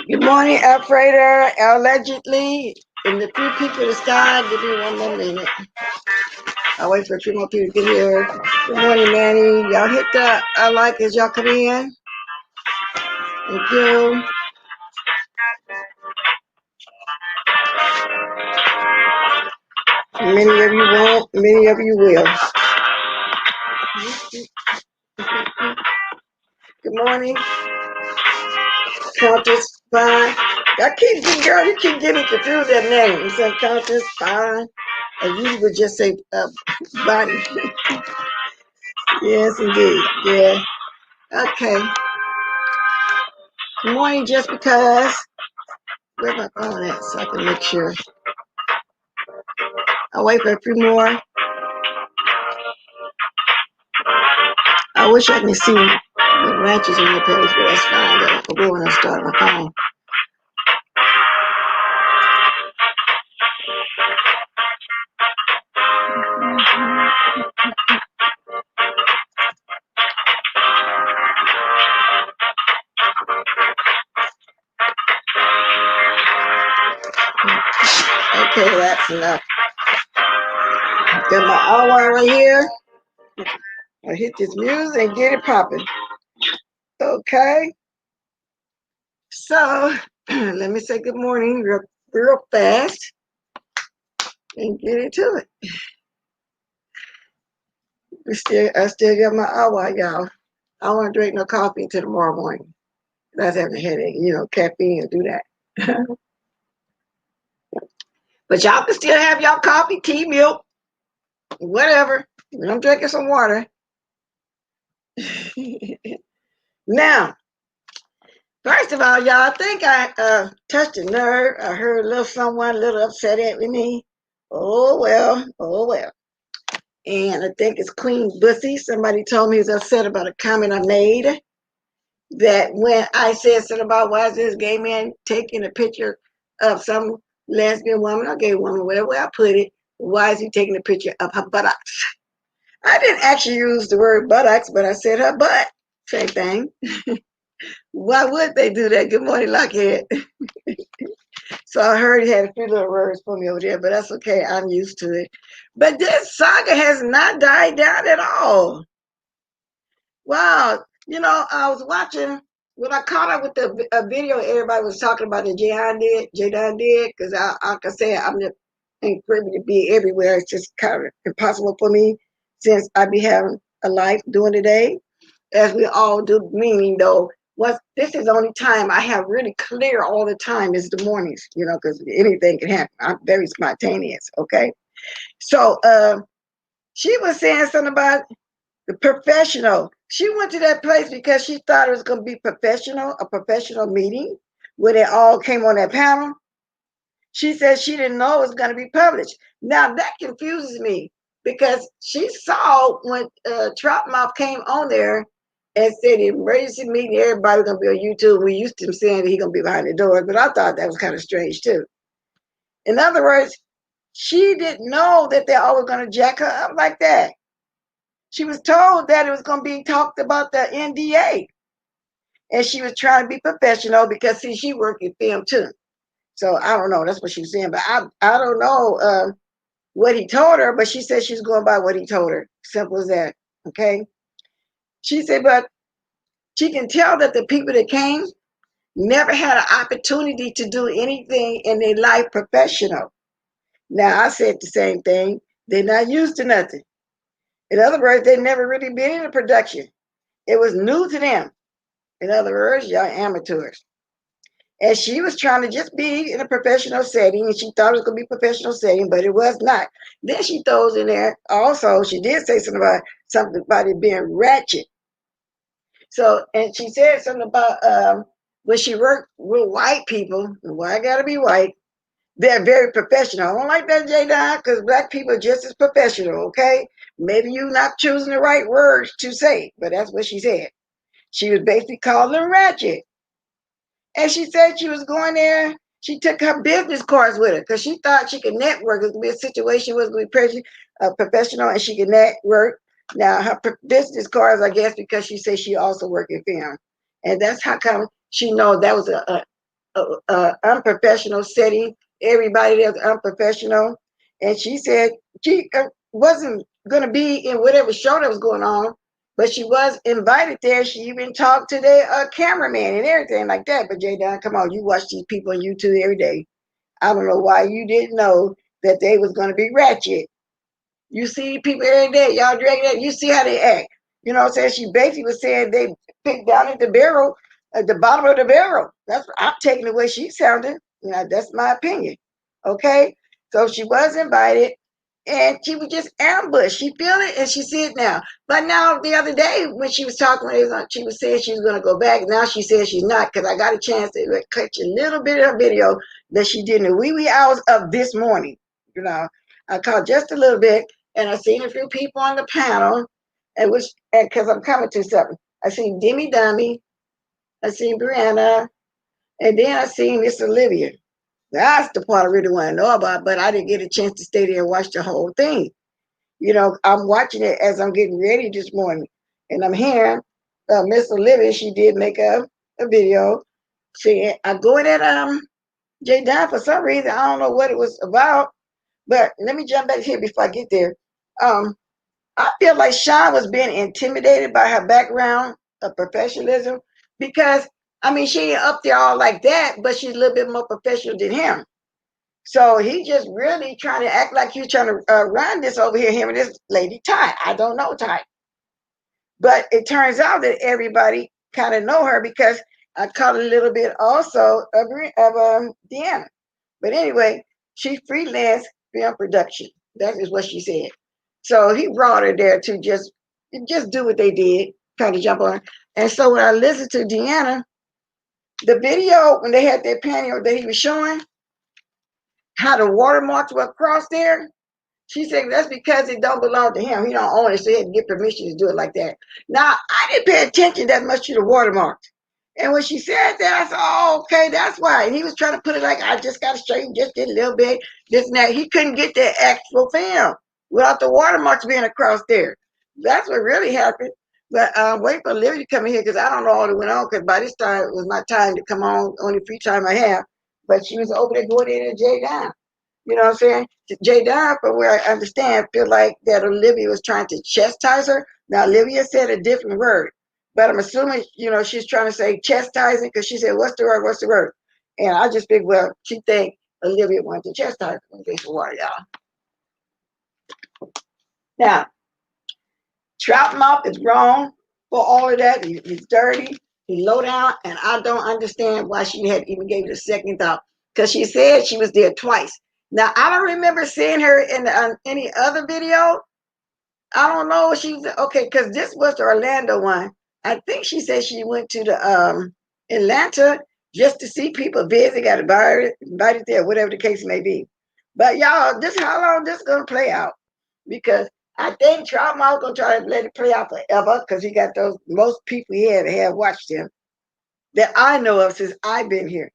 Good morning, Alfredo. Allegedly, and the few people in the sky. Give me one more minute. I'll wait for a few more people to get here. Good morning, Manny. Y'all hit the I like as y'all come in. Thank you. Many of you won't, many of you will. Good morning, Countess Fine. Girl, you keep getting confused that name. You say Countess Fine. And you would just say Bonnie. Yes, indeed. Yeah. Okay. Good morning, just because. Where my phone at so I can make sure. I'll wait for a few more. I wish I can see the ranches on your page, but that's fine. Though. I'll go when I start my phone. Okay, that's enough. Got my hour right here. I hit this music and get it popping. Okay. So let me say good morning real fast and get into it. I still got my hour, y'all. I don't want to drink no coffee until tomorrow morning. That's having a headache. Caffeine will do that. But y'all can still have y'all coffee, tea, milk, whatever. And I'm drinking some water. Now, first of all, y'all, I think I touched a nerve. I heard someone a little upset at me. Oh well, oh well. And I think it's Queen Bussy. Somebody told me he was upset about a comment I made. That when I said something about why is this gay man taking a picture of some lesbian woman or gay woman, whatever I put it, why is he taking a picture of her buttocks? I didn't actually use the word buttocks, but I said her butt. Same thing. Why would they do that? Good morning, Lockhead. So I heard he had a few little words for me over there, but that's okay. I'm used to it. But this saga has not died down at all. Wow. I was watching when I caught up with the video everybody was talking about that Jadon did, because I can say I'm just ain't privy to be everywhere. It's just kind of impossible for me since I be having a life during the day, as we all do, meaning though, this is the only time I have really clear all the time is the mornings, because anything can happen. I'm very spontaneous, okay? So she was saying something about the professional. She went to that place because she thought it was going to be a professional meeting where they all came on that panel. She said she didn't know it was going to be published. Now that confuses me because she saw when Troutmouth came on there and said the emergency meeting, everybody was going to be on YouTube. We used to him saying that he's going to be behind the doors, but I thought that was kind of strange too. In other words, she didn't know that they're always going to jack her up like that. She was told that it was going to be talked about the NDA. And she was trying to be professional because, see, she worked in film too. So I don't know. That's what she was saying. But I don't know what he told her, but she said she was going by what he told her. Simple as that. Okay. She said, but she can tell that the people that came never had an opportunity to do anything in their life professional. Now, I said the same thing. They're not used to nothing. In other words, they've never really been in a production. It was new to them. In other words, y'all amateurs. And she was trying to just be in a professional setting, and she thought it was going to be a professional setting, but it was not. Then she throws in there also, she did say something about it being ratchet. So, and she said something about when she worked with white people, why I got to be white, they're very professional. I don't like that, J-Don, because black people are just as professional, okay? Maybe you're not choosing the right words to say, but that's what she said. She was basically calling them ratchet. And she said she was going there. She took her business cards with her because she thought she could network. It was going to be a situation where it was going to be professional and she could network. Now, her business cards, I guess, because she said she also worked in film. And that's how come she knows that was unprofessional setting. Everybody there was unprofessional. And she said she wasn't going to be in whatever show that was going on, but she was invited there. She even talked to the cameraman and everything like that. But Jay Don, come on, you watch these people on YouTube every day. I don't know why you didn't know that they was going to be ratchet. You see people every day, y'all drag that. You see how they act. You know what I'm saying? She basically was saying they picked down at the barrel, at the bottom of the barrel. That's I'm taking the way she sounded. You know, that's my opinion. Okay, so she was invited, and she was just ambushed. She feel it, and she see it now. But now the other day when she was talking, she was saying she was going to go back. Now she says she's not because I got a chance to catch a little bit of video that she did in the wee hours of this morning. You know, I caught just a little bit, and I seen a few people on the panel, and which and because I'm coming to something. I seen Demi Dummy, I seen Brianna, and then I seen Miss Olivia. That's the part I really want to know about, but I didn't get a chance to stay there and watch the whole thing. You know, I'm watching it as I'm getting ready this morning, and I'm hearing Miss Olivia. She did make a video. I go in at J Don for some reason. I don't know what it was about, but let me jump back here before I get there. Um, I feel like Sean was being intimidated by her background of professionalism because I mean she ain't up there all like that, but she's a little bit more professional than him. So he just really trying to act like he's trying to run this over here, him and this lady Ty. I don't know Ty, but it turns out that everybody kind of know her because I caught a little bit also of Deanna. But anyway, she freelance film production. That is what she said. So he brought her there to just do what they did, kind of jump on her. And so when I listened to Deanna, the video when they had that panel that he was showing, how the watermarks were across there, she said that's because it don't belong to him. He don't own it, so he had to get permission to do it like that. Now I didn't pay attention that much to the watermarks. And when she said that, I said, oh, okay, that's why. And he was trying to put it like, I just got to straighten just a little bit, this and that. He couldn't get that actual film without the watermarks being across there. That's what really happened. But wait for Olivia to come in here because I don't know all that went on because by this time it was my time to come on, only free time I have. But she was over there going in and Jay down. You know what I'm saying? Jay Don, from where I understand, feel like that Olivia was trying to chastise her. Now, Olivia said a different word, but I'm assuming, you know, she's trying to say chastising because she said, what's the word? What's the word? And I just think, well, she think Olivia wanted to chastise her. Thanks for water, y'all. Now, Troutmouth is wrong for all of that. He's dirty. He's low down, and I don't understand why she had even gave it a second thought because she said she was there twice. Now I don't remember seeing her in any other video. I don't know if she was okay because this was the Orlando one. I think she said she went to the Atlanta just to see people busy, got invited there, whatever the case may be. But y'all, this how long this is gonna play out? Because I think Troutmouth gonna try to let it play out forever because he got those most people here that have watched him that I know of since I've been here.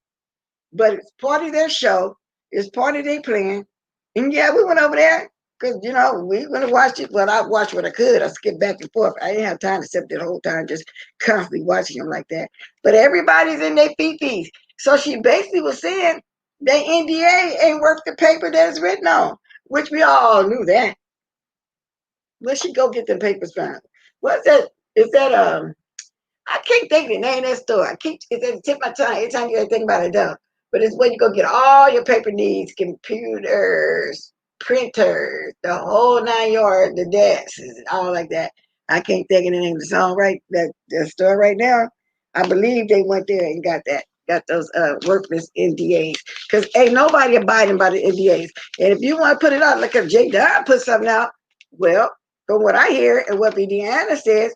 But it's part of their show, it's part of their plan. And yeah, we went over there because you know we were gonna watch it. Well, I watched what I could. I skipped back and forth. I didn't have time to sit the whole time just constantly watching them like that. But everybody's in their fifties. So she basically was saying the NDA ain't worth the paper that it's written on, which we all knew that. Where she go get them papers from? What's that? Is that I can't think of the name of that store. I keep it's at the tip of my tongue every time you think about it though. But it's where you go get all your paper needs, computers, printers, the whole 9 yards, the desks, and all like that. I can't think of the name of the song right that store right now. I believe they went there and got those worthless NDAs. Because ain't nobody abiding by the NDAs. And if you want to put it out, like if J. Don put something out, well, from what I hear and what Deanna says,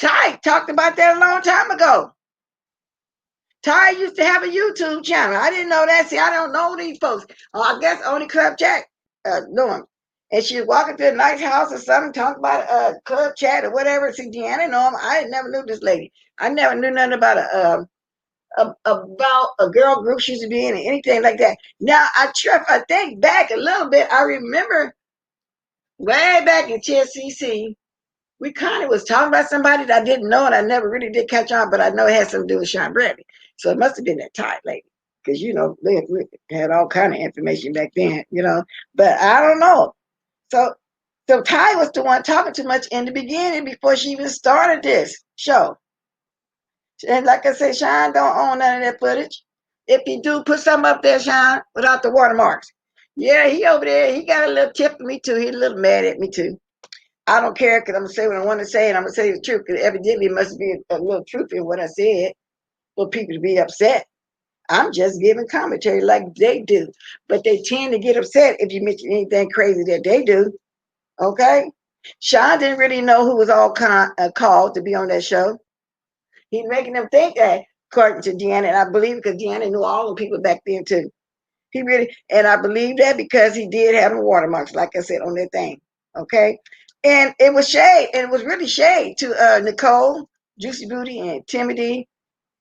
Ty talked about that a long time ago. Ty used to have a YouTube channel. I didn't know that. See, I don't know these folks. I guess only Club Chat know him. And she was walking to a nice house or something, talking about Club Chat or whatever. See, Deanna know him. I never knew this lady. I never knew nothing about about a girl group she used to be in or anything like that. Now, I think back a little bit, I remember way back in TSCC, we kind of was talking about somebody that I didn't know and I never really did catch on, but I know it had something to do with Sean Bradley. So it must have been that tight lady. because they had all kind of information back then, But I don't know. So Ty was the one talking too much in the beginning before she even started this show. And like I said, Sean don't own none of that footage. If he do, put some up there, Sean, without the watermarks. Yeah, he over there. He got a little tip for me too. He's a little mad at me too. I don't care because I'm gonna say what I want to say, and I'm gonna say the truth. Because evidently, it must be a little truth in what I said for people to be upset. I'm just giving commentary like they do, but they tend to get upset if you mention anything crazy that they do. Okay, Sean didn't really know who was all called to be on that show. He's making them think that, according to Deanna, and I believe because Deanna knew all the people back then too. He really, and I believe that because he did have the watermarks, like I said, on that thing. Okay, and it was shade, and it was really shade to Nicole, Juicy Booty, and Timothy.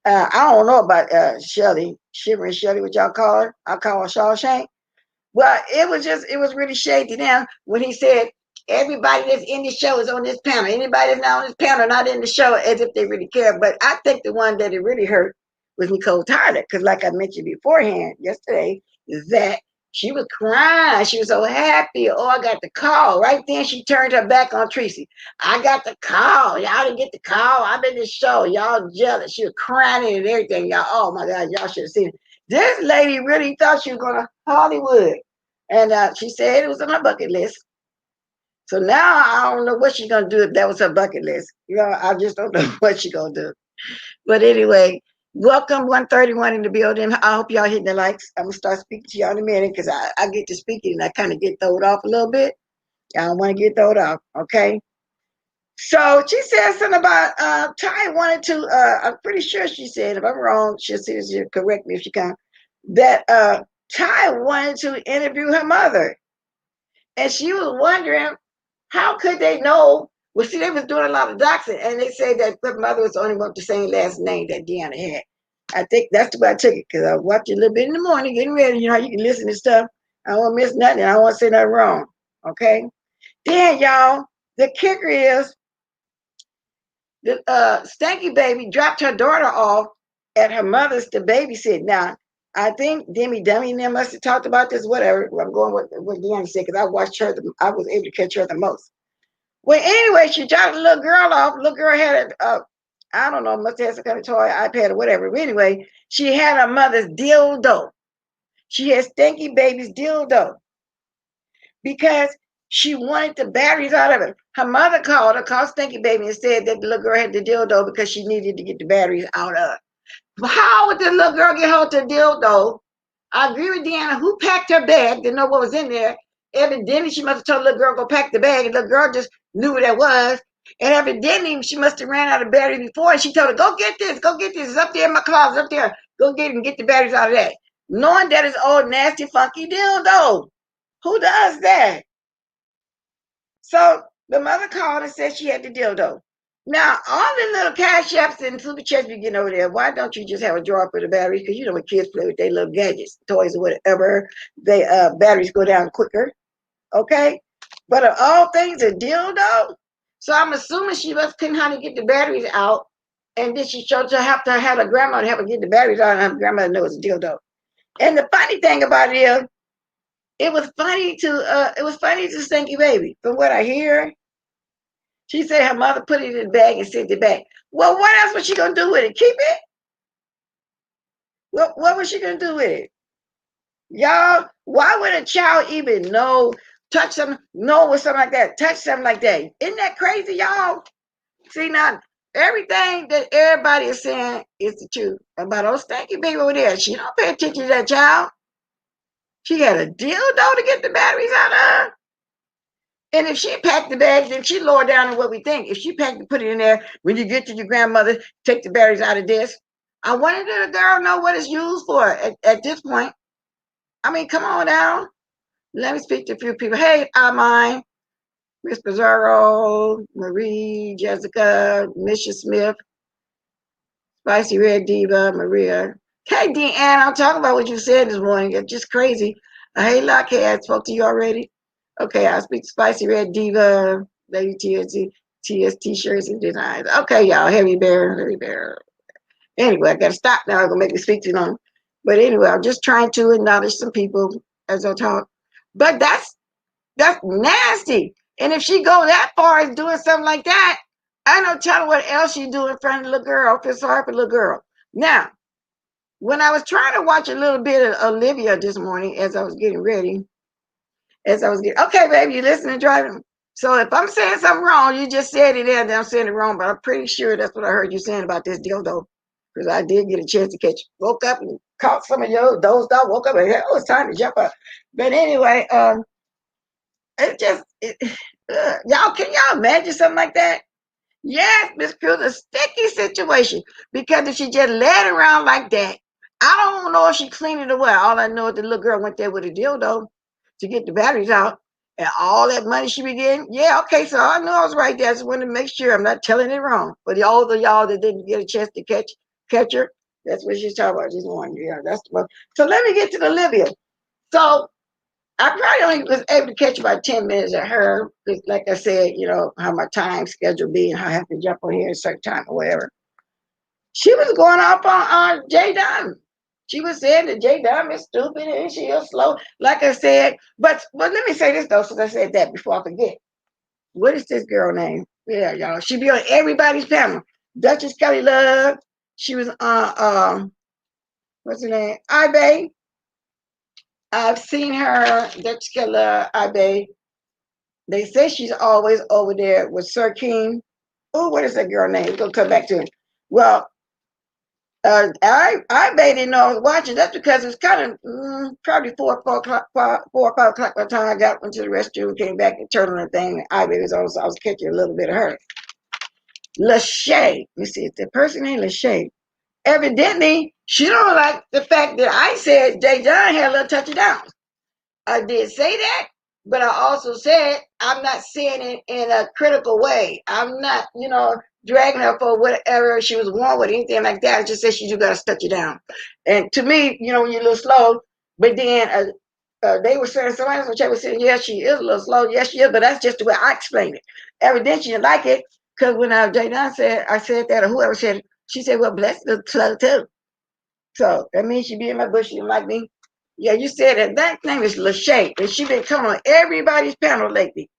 I don't know about Shelly, Shivering Shelly, what y'all call her. I call her Shawshank. Well, it was really shady now when he said everybody that's in the show is on this panel. Anybody that's not on this panel, not in the show, as if they really care. But I think the one that it really hurt was Nicole Tyler, because like I mentioned beforehand yesterday, is that she was crying. She was so happy. Oh, I got the call. Right then, she turned her back on Tracy. I got the call. Y'all didn't get the call. I'm in the show. Y'all jealous. She was crying and everything. Y'all, oh my God, y'all should have seen it. This lady really thought she was going to Hollywood. And she said it was on her bucket list. So now I don't know what she's going to do if that was her bucket list. I just don't know what she's going to do. But anyway, welcome 131 in the building. I hope y'all hitting the likes. I'm going to start speaking to y'all in a minute because I get to speaking and I kind of get thrown off a little bit. I don't want to get thrown off, okay? So she said something about Ty wanted to, I'm pretty sure she said, if I'm wrong, she'll correct me if she can, that Ty wanted to interview her mother. And she was wondering, how could they know? Well, see, they was doing a lot of doxing, and they said that her mother was the only one with the same last name that Deanna had. I think that's the way I took it, because I watched it a little bit in the morning, getting ready. You know how you can listen to stuff. I don't want to miss nothing. I don't want to say nothing wrong, okay? Then, y'all, the kicker is the Stanky Baby dropped her daughter off at her mother's to babysit. Now, I think Demi Dummy and them must have talked about this, whatever. I'm going with what Deanna said because I watched her. I was able to catch her the most. Well, anyway, she dropped the little girl off. Little girl had I don't know, must have had some kind of toy, iPad or whatever. But anyway, she had her mother's dildo. She had Stanky Baby's dildo because she wanted the batteries out of it. Her mother called Stinky Baby, and said that the little girl had the dildo because she needed to get the batteries out of it. How would the little girl get hold of the dildo? I agree with Deanna. Who packed her bag? Didn't know what was in there. Evidently, she must have told the little girl go pack the bag, and the little girl just knew what that was. And evidently, she must have ran out of batteries before, and she told her, go get this. It's up there in my closet, up there. Go get it and get the batteries out of that. Knowing that it's old, nasty, funky dildo. Who does that? So the mother called and said she had the dildo. Now, all the little cash apps and super chats you're getting over there, why don't you just have a drawer for the batteries? Because when kids play with their little gadgets, toys or whatever, they batteries go down quicker. Okay? But of all things, a dildo. So I'm assuming she must couldn't how to get the batteries out. And then she showed to have her grandmother help her get the batteries out, and her grandmother knows a dildo. And the funny thing about it is, it was funny to Stinky Baby. From what I hear, she said her mother put it in the bag and sent it back. Well, what else was she gonna do with it? Keep it? What was she gonna do with it? Y'all, why would a child even touch something, with something like that, touch something like that? Isn't that crazy, y'all? See now, everything that everybody is saying is the truth about old Stinky Baby over there. She don't pay attention to that child. She got a dildo to get the batteries out of. And if she packed the bags, then she lower down than what we think. If she packed and put it in there, when you get to your grandmother, take the batteries out of this. I wanted the girl know what it's used for at this point. I mean, come on now. Let me speak to a few people. Hey, Mine, Miss Pizarro, Marie, Jessica, Misha Smith, Spicy Red Diva, Maria. Hey, Deanne, I'm talking about what you said this morning. It's just crazy. Hey, Lockhead, I spoke to you already. Okay, I'll speak to Spicy Red Diva, Lady TS T-shirts and designs. Okay, y'all, Heavy Bear. Anyway, I gotta stop now. I'm gonna make me speak too long. But anyway, I'm just trying to acknowledge some people as I talk. But that's nasty. And if she go that far as doing something like that, I don't tell her what else she do in front of the little girl. I feel sorry for the little girl. Now, when I was trying to watch a little bit of Olivia this morning as I was getting ready, okay, baby, you listening, driving. So if I'm saying something wrong, you just said it there, then I'm saying it wrong. But I'm pretty sure that's what I heard you saying about this dildo, because I did get a chance to catch. Woke up and caught some of your dozed off. Woke up and it was time to jump up. But anyway, y'all, can y'all imagine something like that? Yes, Miss Cruz, a sticky situation. Because if she just led around like that, I don't know if she cleaned it away. All I know is the little girl went there with a dildo to get the batteries out. And all that money she be getting. Yeah, okay, so I knew I was right there. I just wanted to make sure I'm not telling it wrong. But the older y'all that didn't get a chance to catch her, that's what she's talking about this morning. Yeah, that's the one. So let me get to the Olivia. So I probably only was able to catch about 10 minutes of her because, like I said, you know, how my time schedule be and how I have to jump on here at a certain time or whatever. She was going off on Jay Diamond. She was saying that Jay Diamond is stupid and she is slow, like I said. But let me say this, though, since I said that before I forget. What is this girl name? Yeah, y'all. She be on everybody's panel. Duchess Kelly Love. She was on, what's her name? Ibe. I've seen her, Duchess Kelly Love, Ibe. They say she's always over there with Sir King. Oh, what is that girl name? We're gonna come back to it. Well, I didn't know I was watching. That's because it's kind of probably 4 o'clock by the time I got into the restroom, came back and turned on the thing. I was on, so I was catching a little bit of her. Lachey, you see, it's the person named Lachey. Evidently, she don't like the fact that I said Jay John had a little touch of down. I did say that, but I also said I'm not saying it in a critical way. I'm not, dragging her for whatever she was wrong with, anything like that. I just said she just got to touch it down. And to me, when you're a little slow, but then they were saying, somebody else was saying, yeah, she is a little slow. Yes, she is, but that's just the way I explained it. Evidently, she didn't like it because when Jadon said, I said that, or whoever said it, she said, well, bless the slow too. So that means she be in my bush, she didn't like me. Yeah, you said that. That name is Lachey, and she been coming on everybody's panel lately.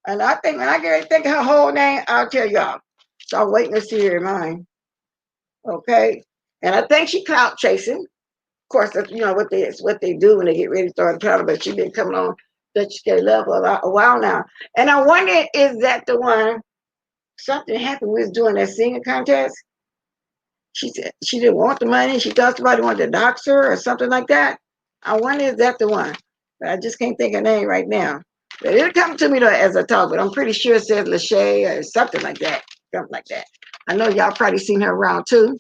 And I think when I get to think of her whole name, I'll tell y'all. So I'm waiting to see her in mine. Okay. And I think she clout chasing. Of course, that's what they do when they get ready to start a panel. But she been coming on that she get love for a while now. And I wonder, is that the one? Something happened. We was doing that singing contest. She said she didn't want the money. She thought somebody wanted to dox her or something like that. I wonder if that's the one. But I just can't think of her name right now. But it'll come to me though as I talk, but I'm pretty sure it says Lachey or something like that. Something like that. I know y'all probably seen her around too.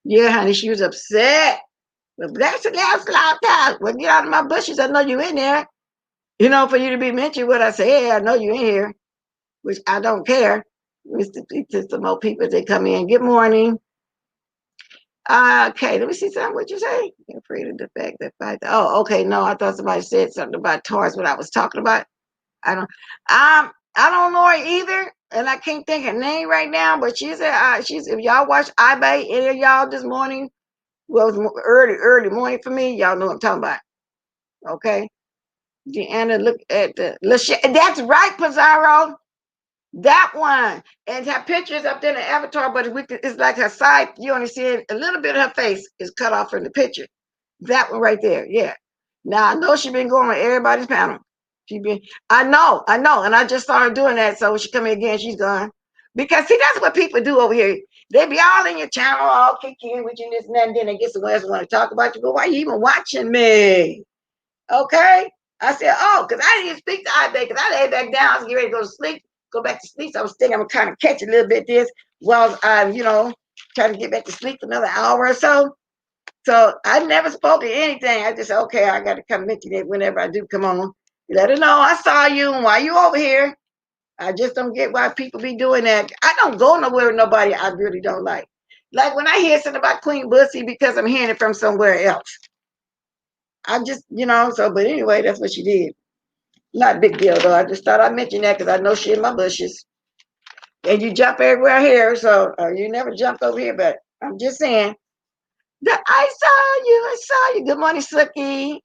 Yeah, honey, she was upset. But that's the last loud time. Well, get out of my bushes. I know you in there. For you to be mentioned what I say, hey, I know you in here, which I don't care. Mr. To some more people they come in. Good morning. Okay, let me see something. What'd you say? Afraid of the fact that oh, okay. No, I thought somebody said something about toys. What I was talking about. I don't. I don't know her either, and I can't think her name right now. But she's. If y'all watch iBay, any of y'all this morning, well, it was early morning for me. Y'all know what I'm talking about. Okay, Deanna, look at the. That's right, Pizarro. That one. And her picture is up there in the avatar, but it's like her side, you only see a little bit of her face is cut off from the picture. That one right there, yeah. Now I know she been going on everybody's panel. I know, and I just started doing that. So when she come in again, she's gone. Because see, that's what people do over here. They be all in your channel, all kicking with you and this and that, and then they get somewhere else want to talk about you. But why are you even watching me? Okay. I said, oh, because I didn't even speak to iBay because I laid back down. I was getting ready to go back to sleep. So I was thinking I'm going to kind of catch a little bit this while I'm, trying to get back to sleep for another hour or so. So I never spoke to anything. I just said, okay, I got to come mention it whenever I do come on. Let her know I saw you and why you over here. I just don't get why people be doing that. I don't go nowhere with nobody I really don't like. Like when I hear something about Queen Bussy because I'm hearing it from somewhere else. I just, but anyway, that's what she did. Not a big deal, though. I just thought I'd mention that because I know she in my bushes. And you jump everywhere here, so you never jumped over here, but I'm just saying. I saw you. Good morning, Sookie.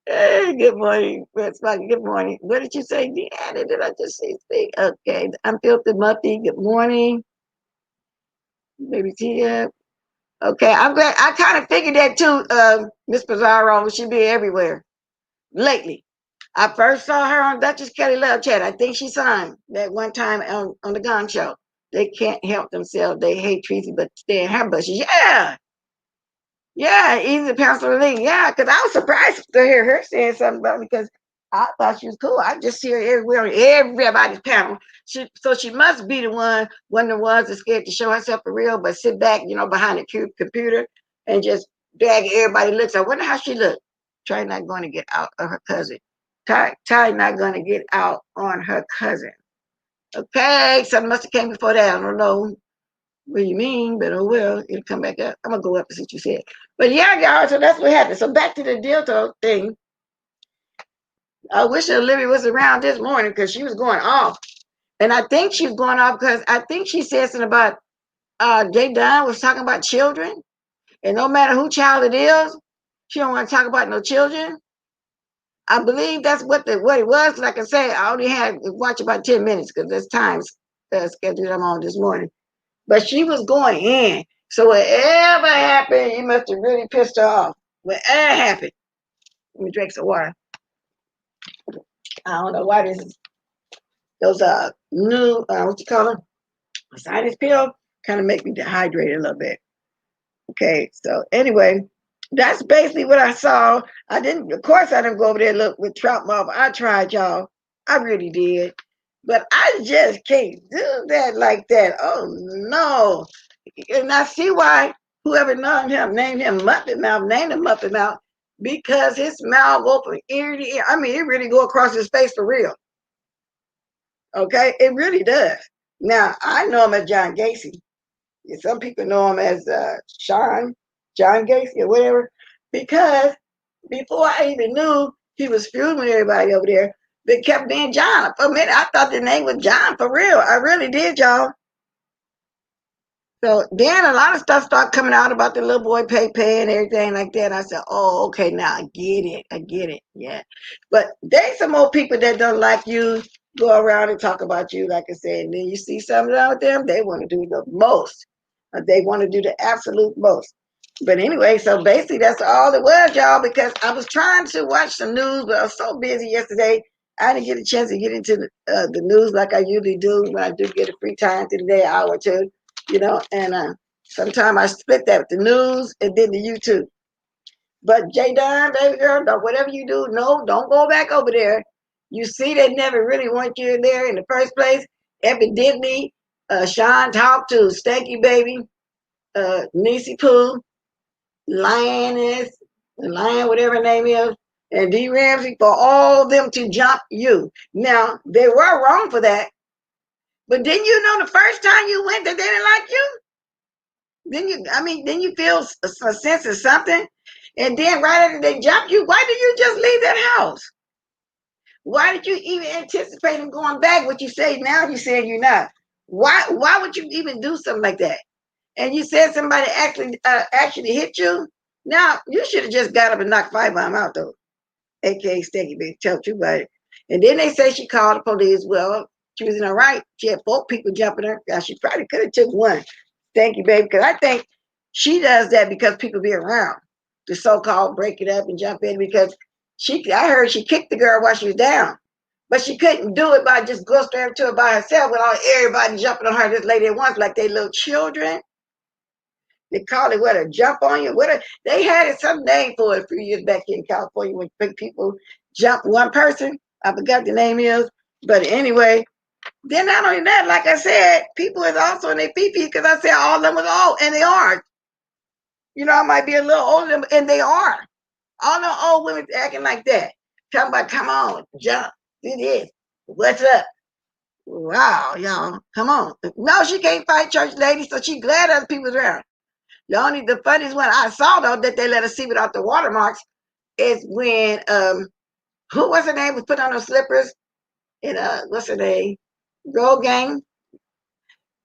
Hey, good morning, good morning. What did you say, Deanna? Did I just say speak? Okay, I'm Filthy Muffy. Good morning, baby Tia. Okay, I'm glad. I kind of figured that too. Miss Pizarro, she be everywhere lately. I first saw her on Duchess Kelly Love Chat. I think she sang that one time on the Gong Show. They can't help themselves. They hate Tracy, but stay in her bushes. Yeah, yeah, easy pencil league. Yeah, because I was surprised to hear her saying something about me because I thought she was cool. I just see her everywhere on everybody's panel. So she must be one of the ones that's scared to show herself for real, but sit back, behind the computer and just drag everybody looks. I wonder how she looked. Try not going to get out of her cousin. Ty not going to get out on her cousin. Okay, something must have came before that. I don't know what you mean, but oh well, it'll come back up. I'm gonna go up and see what you said. But yeah, y'all, so that's what happened. So back to the dildo thing. I wish Olivia was around this morning because she was going off. And I think she's going off because I think she said something about Jay Dunn was talking about children. And no matter who child it is, she don't want to talk about no children. I believe that's what it was. Like I say, I only had to watch about 10 minutes because there's times scheduled I'm on this morning. But she was going in. So whatever happened, you must have really pissed her off. Whatever happened. Let me drink some water. I don't know why this is those new what you call them? Sinus pill kind of make me dehydrated a little bit. Okay, so anyway, that's basically what I saw. Of course I didn't go over there and look with Trout Mouth. I tried, y'all. I really did. But I just can't do that like that. Oh no. And I see why whoever named him Muppet Mouth, named him Muppet Mouth, because his mouth go from ear to ear. I mean, it really go across his face for real. Okay, it really does. Now I know him as John Gacy. Some people know him as John Gacy or whatever, because before I even knew he was feuding with everybody over there, they kept being John. For a minute, I thought the name was John for real. I really did, y'all. So then a lot of stuff started coming out about the little boy Pepe and everything like that. I said, oh, okay, now I get it. I get it. Yeah. But there's some more people that don't like you, go around and talk about you, like I said. And then you see something out them, they want to do the most. They want to do the absolute most. But anyway, so basically that's all it was, y'all, because I was trying to watch the news, but I was so busy yesterday. I didn't get a chance to get into the news like I usually do when I do get a free time through the day, an hour or two, and sometimes I split that with the news and then the YouTube. But Jay Dunn, baby girl, whatever you do, no, don't go back over there. You see, they never really want you there in the first place. Evidently, Sean talked to Stanky Baby, Niecy Pooh, Lioness, Lion, whatever her name is, and D. Ramsey for all of them to jump you. Now, they were wrong for that. But didn't you know the first time you went that they didn't like you? Then you feel a sense of something. And then right after they jump you, why did you just leave that house? Why did you even anticipate them going back? What you say now, you said you're not. Why would you even do something like that? And you said somebody actually hit you. Now you should have just got up and knocked five of them out though. AKA Steady Big tell you about it. And then they say she called the police. Well, she was in her right. She had 4 people jumping her. Now, she probably could have took one. Thank you, baby. Because I think she does that because people be around to so-called break it up and jump in because I heard she kicked the girl while she was down. But she couldn't do it by just go straight to her by herself without everybody jumping on her, this lady at once, like they little children. They call it what, a jump on you? They had it some name for it a few years back in California when big people jump one person. I forgot the name is. But anyway, then not only that, like I said, people is also in their pee-pee because I said all of them was old, and they are. I might be a little older, and they are. All the old women acting like that. Talking about, come on, jump, do this. What's up? Wow, y'all, come on. No, she can't fight church ladies, so she glad other people's around. The funniest one I saw though that they let us see without the watermarks is when who was her name was put on her slippers in what's her name? Girl Gang.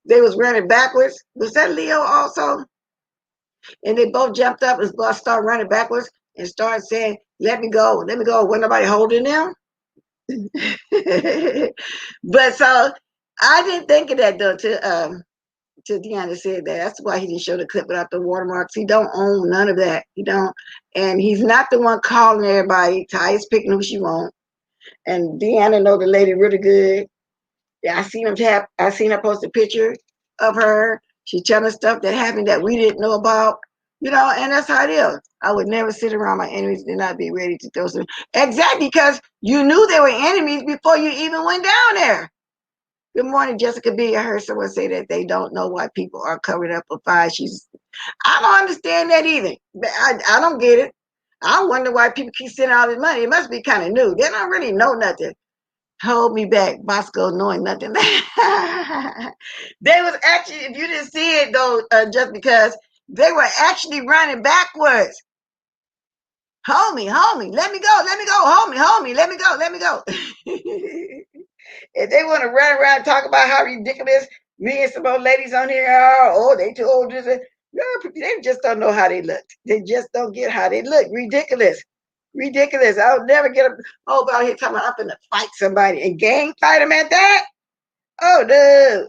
They was wearing it backwards. Was that Leo also? And they both jumped up and started running backwards and started saying, let me go, let me go. Wasn't nobody holding them. But so I didn't think of that though till Deanna said that. That's why he didn't show the clip without the watermarks. He don't own none of that. He don't. And he's not the one calling everybody. Ty's picking who she wants. And Deanna know the lady really good. Yeah, I seen her post a picture of her. She telling stuff that happened that we didn't know about. And that's how it is. I would never sit around my enemies and not be ready to throw some. Exactly, because you knew they were enemies before you even went down there. Good morning, Jessica B. I heard someone say that they don't know why people are covered up for fire. I don't understand that either. I don't get it. I wonder why people keep sending all this money. It must be kind of new. They don't really know nothing. Hold me back, Bosco, knowing nothing. They was actually, if you didn't see it though, just because they were actually running backwards. Hold me, let me go, hold me, let me go, let me go. If they want to run around and talk about how ridiculous me and some old ladies on here are, they too old. No, they just don't know how they look. They just don't get how they look. Ridiculous. I'll never get out here talking about I'm gonna fight somebody and gang fight them at that. Oh no.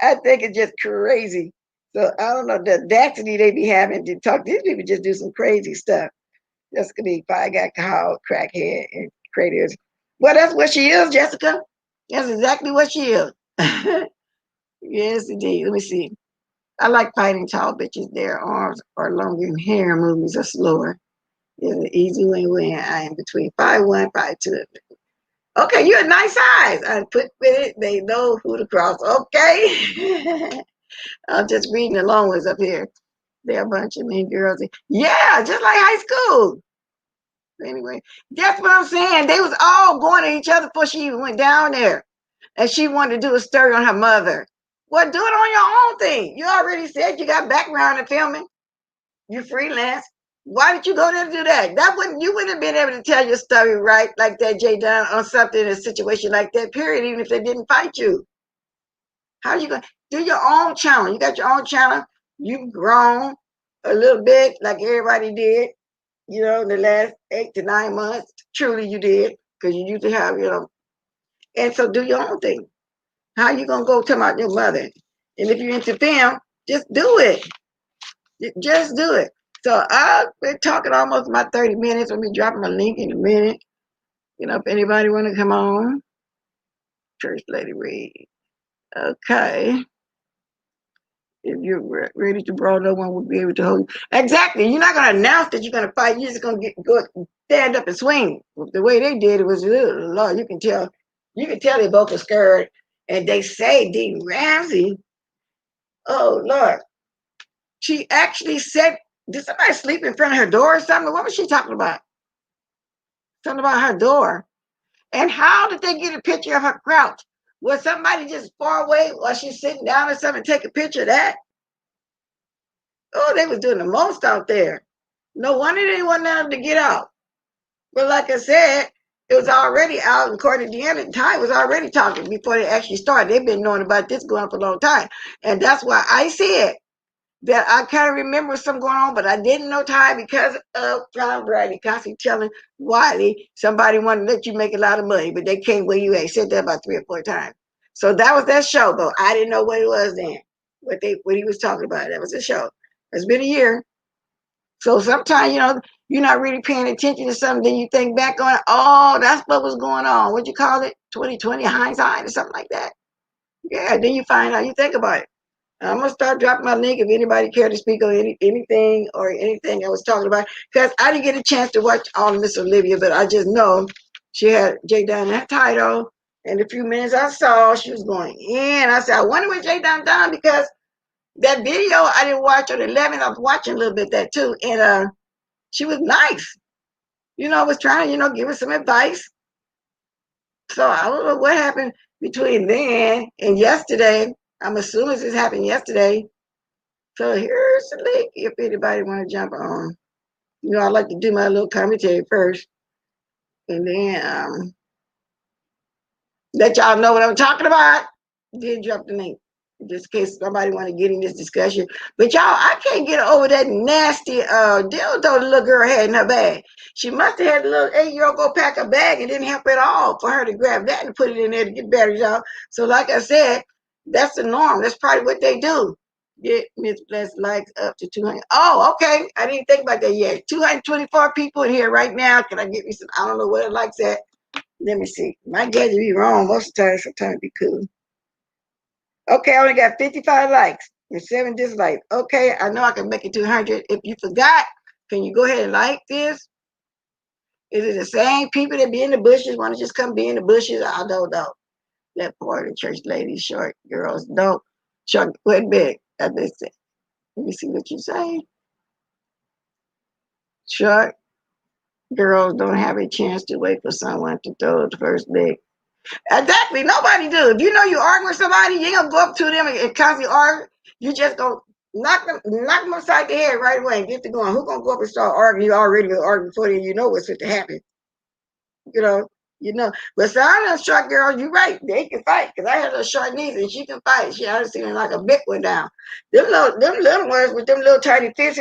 I think it's just crazy. So I don't know the audacity they be having to talk. These people just do some crazy stuff. Jessica B. I got called crackhead and craters. Well, that's what she is, Jessica. That's exactly what she is. Yes, indeed. Let me see. I like fighting tall bitches. Their arms are longer and hair movements are slower. It's an easy win-win. I am between 5'1", 5'2". Okay, you're a nice size. I put with it. They know who to cross. Okay. I'm just reading the long ones up here. They're a bunch of mean girls. Yeah, just like high school. Anyway, that's what I'm saying. They was all going at each other before she even went down there. And she wanted to do a story on her mother. Well, do it on your own thing. You already said you got background in filming. You freelance. Why did you go there to do that? You wouldn't have been able to tell your story right like that, Jay Dunn, on something in a situation like that, period, even if they didn't fight you. How are you going to do your own channel? You got your own channel. You've grown a little bit like everybody did, in the last 8 to 9 months. Truly you did, because you used to have, and so do your own thing. How are you going to go talk about your mother? And if you're into film, just do it. Just do it. So I've been talking almost my 30 minutes. I'll be dropping my link in a minute. If anybody want to come on. Church Lady Reed. Okay. If you're ready to brawl, no one will be able to hold you. Exactly. You're not going to announce that you're going to fight. You're just going to go stand up and swing. The way they did it was, Lord, you can tell they both were scared. And they say Dee Ramsey, oh, Lord, she actually said, did somebody sleep in front of her door or something? What was she talking about? Something about her door. And how did they get a picture of her crouch? Was somebody just far away while she's sitting down or something take a picture of that? Oh, they was doing the most out there. No wonder they didn't want them to get out. But like I said, it was already out, and according to Deanna, Ty was already talking before they actually started. They've been knowing about this going on for a long time. And that's why I said that I kind of remember something going on, but I didn't know Ty because of John Bradley constantly telling Wiley somebody wanted to let you make a lot of money, but they can't where you at. He said that about 3 or 4 times. So that was that show, but I didn't know what it was then, what he was talking about. That was a show. It's been a year. So sometimes, you're not really paying attention to something, then you think back on, oh, that's what was going on. What'd you call it? 2020 hindsight or something like that. Yeah, then you find out, you think about it. I'm going to start dropping my link if anybody care to speak on anything I was talking about. Because I didn't get a chance to watch all of Miss Olivia, but I just know she had Jay Dunn that title. And the few minutes I saw, she was going in. I said, I wonder what Jay Dunn done, because that video I didn't watch on the 11th. I was watching a little bit that too. And she was nice. I was trying to, give her some advice. So I don't know what happened between then and yesterday. I'm assuming this happened yesterday. So here's the link if anybody want to jump on. I like to do my little commentary first. And then let y'all know what I'm talking about. Did drop the link. just in case somebody want to get in this discussion. But y'all, I can't get over that nasty dildo the little girl had in her bag. She must have had a little 8-year-old go pack a bag and didn't help at all for her to grab that and put it in there to get batteries out. So like I said, that's the norm. That's probably what they do. Get Miss Bless likes up to 200. Oh, okay. I didn't think about that yet. 224 people in here right now. Can I get me some? I don't know what it likes at. Let me see. My guess to be wrong most of the time. Sometimes be cool. Okay, I only got 55 likes and 7 dislikes. Okay, I know I can make it to 100. If you forgot, can you go ahead and like this? Is it the same people that be in the bushes want to just come be in the bushes? I don't know. That part of the church ladies, short girls don't. Short, quit big. Let me see what you say. Short girls don't have a chance to wait for someone to throw the first big. Exactly. Nobody do. If you know you're arguing with somebody, you ain't gonna go up to them and constantly argue. You just gonna knock them upside the head right away and get to going. Who gonna go up and start arguing? You already gonna argue before you know what's going to happen. You know, But some of them short girls, you're right. They can fight. Cause I had a short niece and she can fight. She had seen like a big one down. Them little ones with them little tiny fists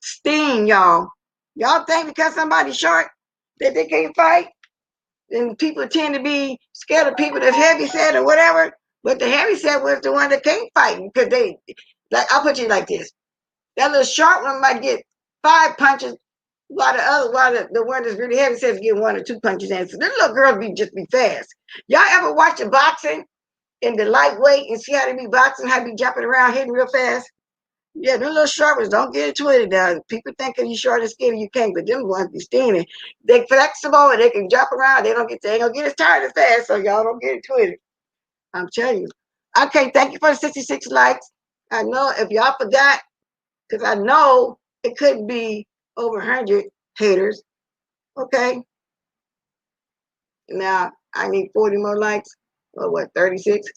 sting, y'all. Y'all think because somebody's short that they can't fight? And people tend to be scared of people that's heavy set or whatever. But the heavy set was the one that can't fight because they, like, I'll put you like this: that little short one might get 5 punches, while the one that's really heavy set is getting 1 or 2 punches in. So this little girls just be fast. Y'all ever watch the boxing in the lightweight and see how they be boxing, how they be jumping around, hitting real fast? Yeah, them little short ones don't get it twisted now. People think if you're short and skinny, you can't, but them ones be skinny. They flexible and they can jump around. They ain't gonna get as tired as fast, so y'all don't get it twisted. I'm telling you. Okay, thank you for the 66 likes. I know if y'all forgot, because I know it could be over 100 haters. Okay. Now I need 40 more likes. Or what, 36?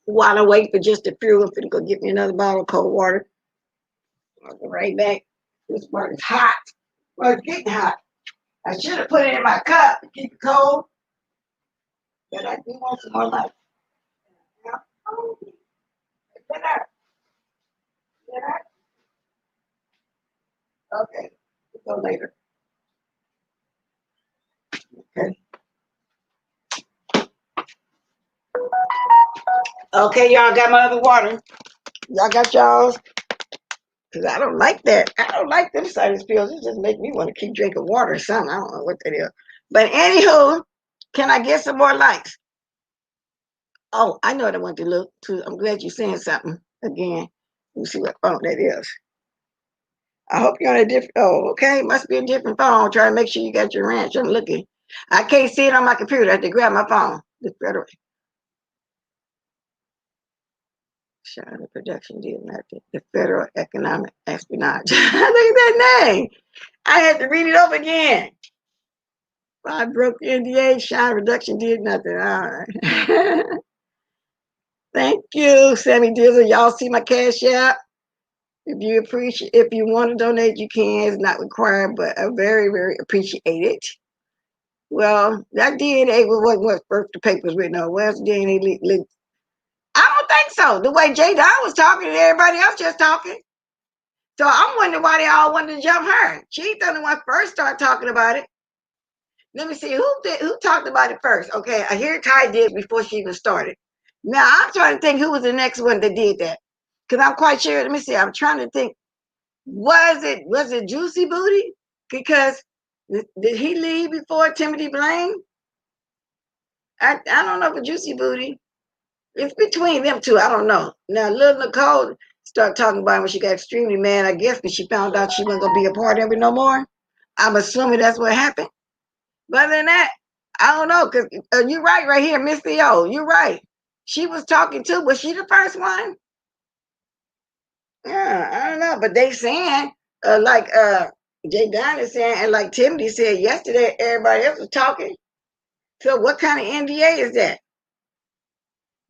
While I wait for just a few, I'm gonna go get me another bottle of cold water. I'll be right back. This part is hot. Well, it's getting hot. I should have put it in my cup to keep it cold, but I do want some more light. Okay, we'll go later. Okay. Okay, y'all got my other water. Y'all got y'all's? Because I don't like that. I don't like them sinus pills. It just make me want to keep drinking water or something. I don't know what that is. But anywho, can I get some more likes? Oh, I know what I want to look to. I'm glad you're saying something again. Let me see what phone that is. I hope you're on a different. Oh, okay. Must be a different phone. Try to make sure you got your ranch. I'm looking. I can't see it on my computer. I have to grab my phone. The federal. China production did nothing. The federal economic espionage. Look at that name. I had to read it over again. I broke the NDA. China production did nothing. All right. Thank you, Sammy Dizzle. Y'all see my cash app? If you want to donate, you can. It's not required, but I very, very appreciate it. Well, that DNA was what first the papers written on. Where's the DNA leak? I don't think so. The way J. Don was talking and everybody else just talking. So I'm wondering why they all wanted to jump her. She's the one first started talking about it. Let me see who talked about it first. Okay, I hear Ty did before she even started. Now I'm trying to think who was the next one that did that. Because I'm quite sure. Let me see. I'm trying to think. Was it Juicy Booty? Because did he leave before Timothy Blaine? I don't know for Juicy Booty. It's between them two. I don't know. Now, Lil Nicole started talking about it when she got extremely mad, I guess, when she found out she wasn't going to be a part of it no more. I'm assuming that's what happened. But other than that, I don't know. Because you're right here, Miss Theo. You're right. She was talking too. Was she the first one? Yeah, I don't know. But they saying, like Jay Don is saying, and like Timothy said yesterday, everybody else was talking. So what kind of NDA is that?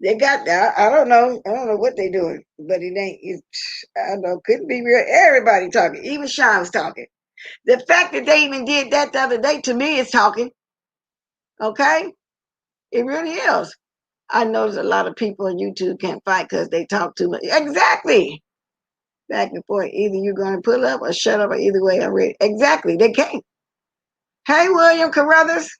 They got that. I don't know. I don't know what they doing, but it ain't. I don't know. Couldn't be real. Everybody talking. Even Sean was talking. The fact that they even did that the other day to me is talking. Okay, it really is. I notice a lot of people on YouTube can't fight because they talk too much. Exactly. Back and forth. Either you're going to pull up or shut up, or either way, I'm ready. Exactly. They can't. Hey, William Carruthers.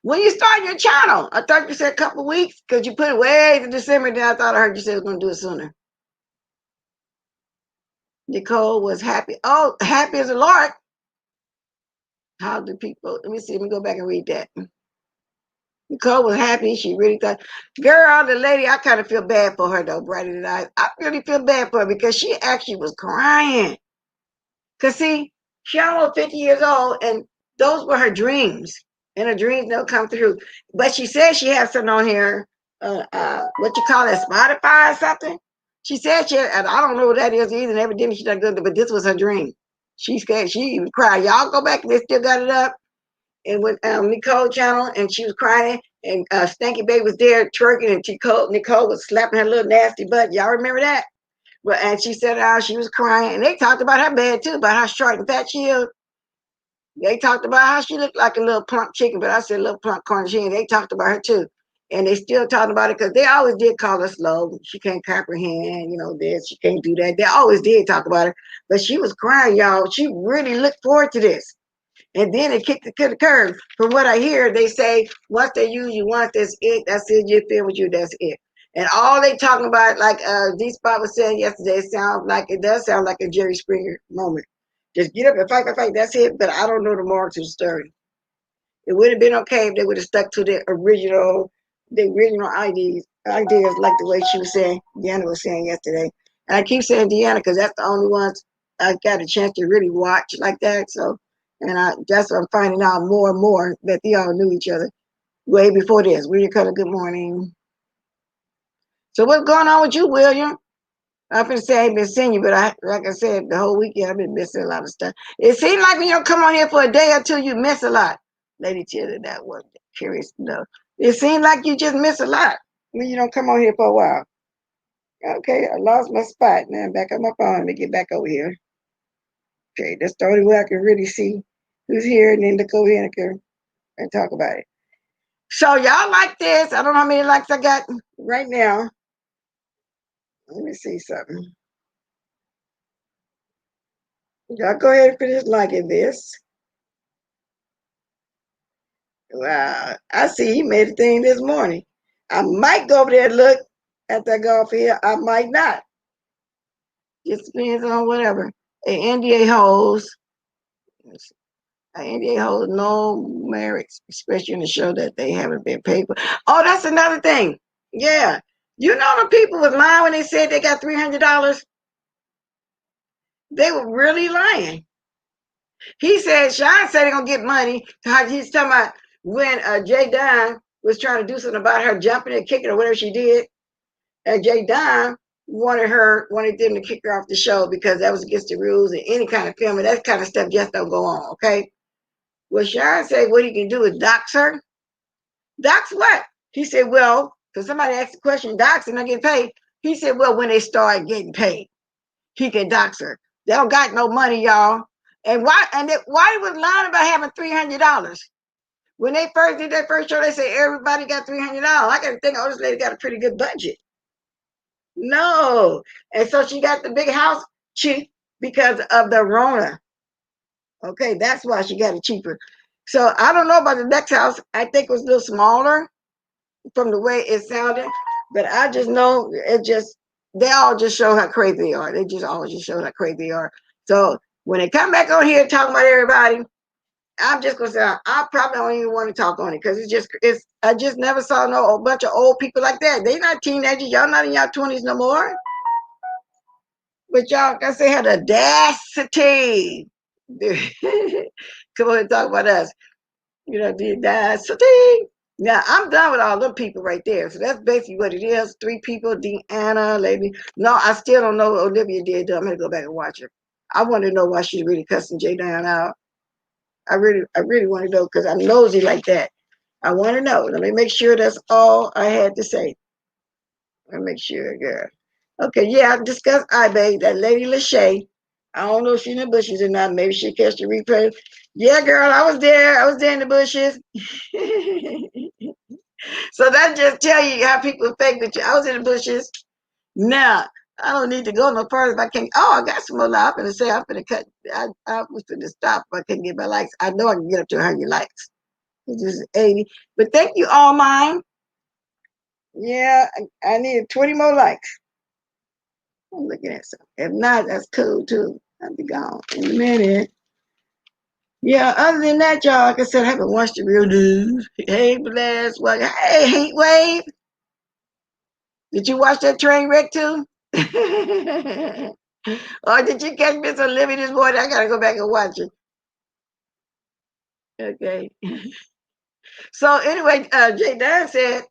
When you start your channel, I thought you said a couple weeks because you put it way to December. Then I thought I heard you say it was going to do it sooner. Nicole was happy. Oh, happy as a lark. How do people? Let me see. Let me go back and read that. Nicole was happy. She really thought, girl, the lady, I kind of feel bad for her though, brighter than I really feel bad for her because she actually was crying. Because see, she almost 50 years old and those were her dreams. And her dreams don't come through. But she said she had something on here, what you call it, Spotify or something. She said she, and I don't know what that is either. And evidently she done good, but this was her dream. She scared, she even cried. Y'all go back, they still got it up. And with Nicole channel, and she was crying, and Stanky Baby was there twerking, and Nicole was slapping her little nasty butt. Y'all remember that? Well, and she said she was crying, and they talked about her bed too, about how short and fat she is. They talked about how she looked like a little plump chicken, but I said little plump corn chicken. They talked about her too. And they still talking about it because they always did call her slow. She can't comprehend, this. She can't do that. They always did talk about her. But she was crying, y'all. She really looked forward to this. And then it kicked to the curb. From what I hear, they say once they use you once, that's it. That's it. You feel with you, that's it. And all they talking about, like D-Spot was saying yesterday, it does sound like a Jerry Springer moment. Just get up and fight, that's it. But I don't know the moral to the story. It would have been okay if they would have stuck to the original ideas like the way she was saying, Deanna was saying yesterday. And I keep saying Deanna because that's the only ones I got a chance to really watch like that. So, that's what I'm finding out more and more that they all knew each other way before this. William Cutter, good morning. So what's going on with you, William? I've been saying I ain't been seeing you, but like I said, the whole weekend I've been missing a lot of stuff. It seems like when you don't come on here for a day or two, you miss a lot. Lady Tilda, that was curious to know. It seems like you just miss a lot when you don't come on here for a while. Okay, I lost my spot. Now I'm back on my phone. Let me get back over here. Okay, that's the only way I can really see who's here and then look over here and talk about it. So y'all like this. I don't know how many likes I got right now. Let me see something. Y'all go ahead and finish liking this. Wow, I see he made a thing this morning. I might go over there and look at that golf field. I might not. Just depends on whatever. An NDA holds. An NDA holds no merits, especially in the show that they haven't been paid for. Oh, that's another thing. Yeah. You know the people was lying when they said they got $300? They were really lying. He said, Sean said they're going to get money. He's talking about when Jay Dunn was trying to do something about her jumping and kicking or whatever she did. And Jay Dunn wanted them to kick her off the show because that was against the rules and any kind of filming. That kind of stuff just don't go on, okay? Well, Sean said what he can do is dox her. Dox what? He said, well, because somebody asked the question, dox and I get paid. He said, well, when they start getting paid, he can dox her. They don't got no money, y'all. And why he was lying about having $300? When they first did that first show, they said everybody got $300. I got to think, oh, this lady got a pretty good budget. No. And so she got the big house cheap because of the Rona. Okay, that's why she got it cheaper. So I don't know about the next house. I think it was a little smaller from the way it sounded. But I just know they all just show how crazy they are. They just always just show how crazy they are. So when they come back on here talking about everybody, I'm just gonna say I probably don't even want to talk on it because I just never saw a bunch of old people like that. They not teenagers. Y'all not in y'all 20s no more. But y'all can say had the audacity. Come on and talk about us. The audacity. Now I'm done with all them people right there. So that's basically what it is. 3 people, Deanna, lady. No, I still don't know what Olivia did though. I'm gonna go back and watch her. I want to know why she's really cussing Jay down out. I really want to know because I'm nosy like that. I want to know. Let me make sure that's all I had to say. Let me make sure, girl. Okay, yeah, I discussed iBay, that lady Lachey. I don't know if she's in the bushes or not. Maybe she catch the replay. Yeah, girl, I was there. I was there in the bushes. So that just tell you how people fake with you. I was in the bushes. Now, I don't need to go no further if I can't. Oh, I got some more. I'm going to say I'm going to cut. I was going to stop if I couldn't get my likes. I know I can get up to 100 likes. It's just 80. But thank you, all mine. Yeah, I need 20 more likes. I'm looking at something. If not, that's cool too. I'll be gone in a minute. Yeah, other than that, y'all, like I said, I haven't watched the real news. Hey, Blast. Hey, Heat Wave. Did you watch that train wreck too? Or did you catch Miss Olivia this morning? I gotta go back and watch it. Okay. So anyway, Jay Dunn said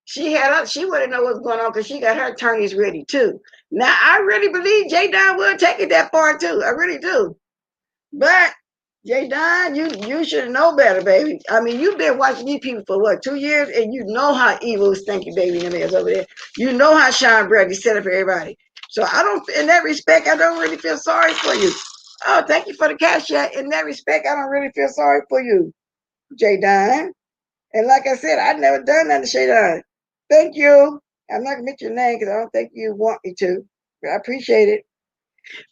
she wanted to know what's going on because she got her attorneys ready too. Now I really believe Jay Dunn will take it that far too. I really do. But Jay Don, you should know better, baby. I mean, you've been watching these people for what, 2 years, and you know how evil Stinky Baby them is over there. You know how Sean Brady set up everybody. So I don't, in that respect, I don't really feel sorry for you. Oh, thank you for the cash chat. In that respect, I don't really feel sorry for you, Jay Don. And like I said, I've never done nothing to Jay Don. Thank you. I'm not gonna mention your name because I don't think you want me to, but I appreciate it.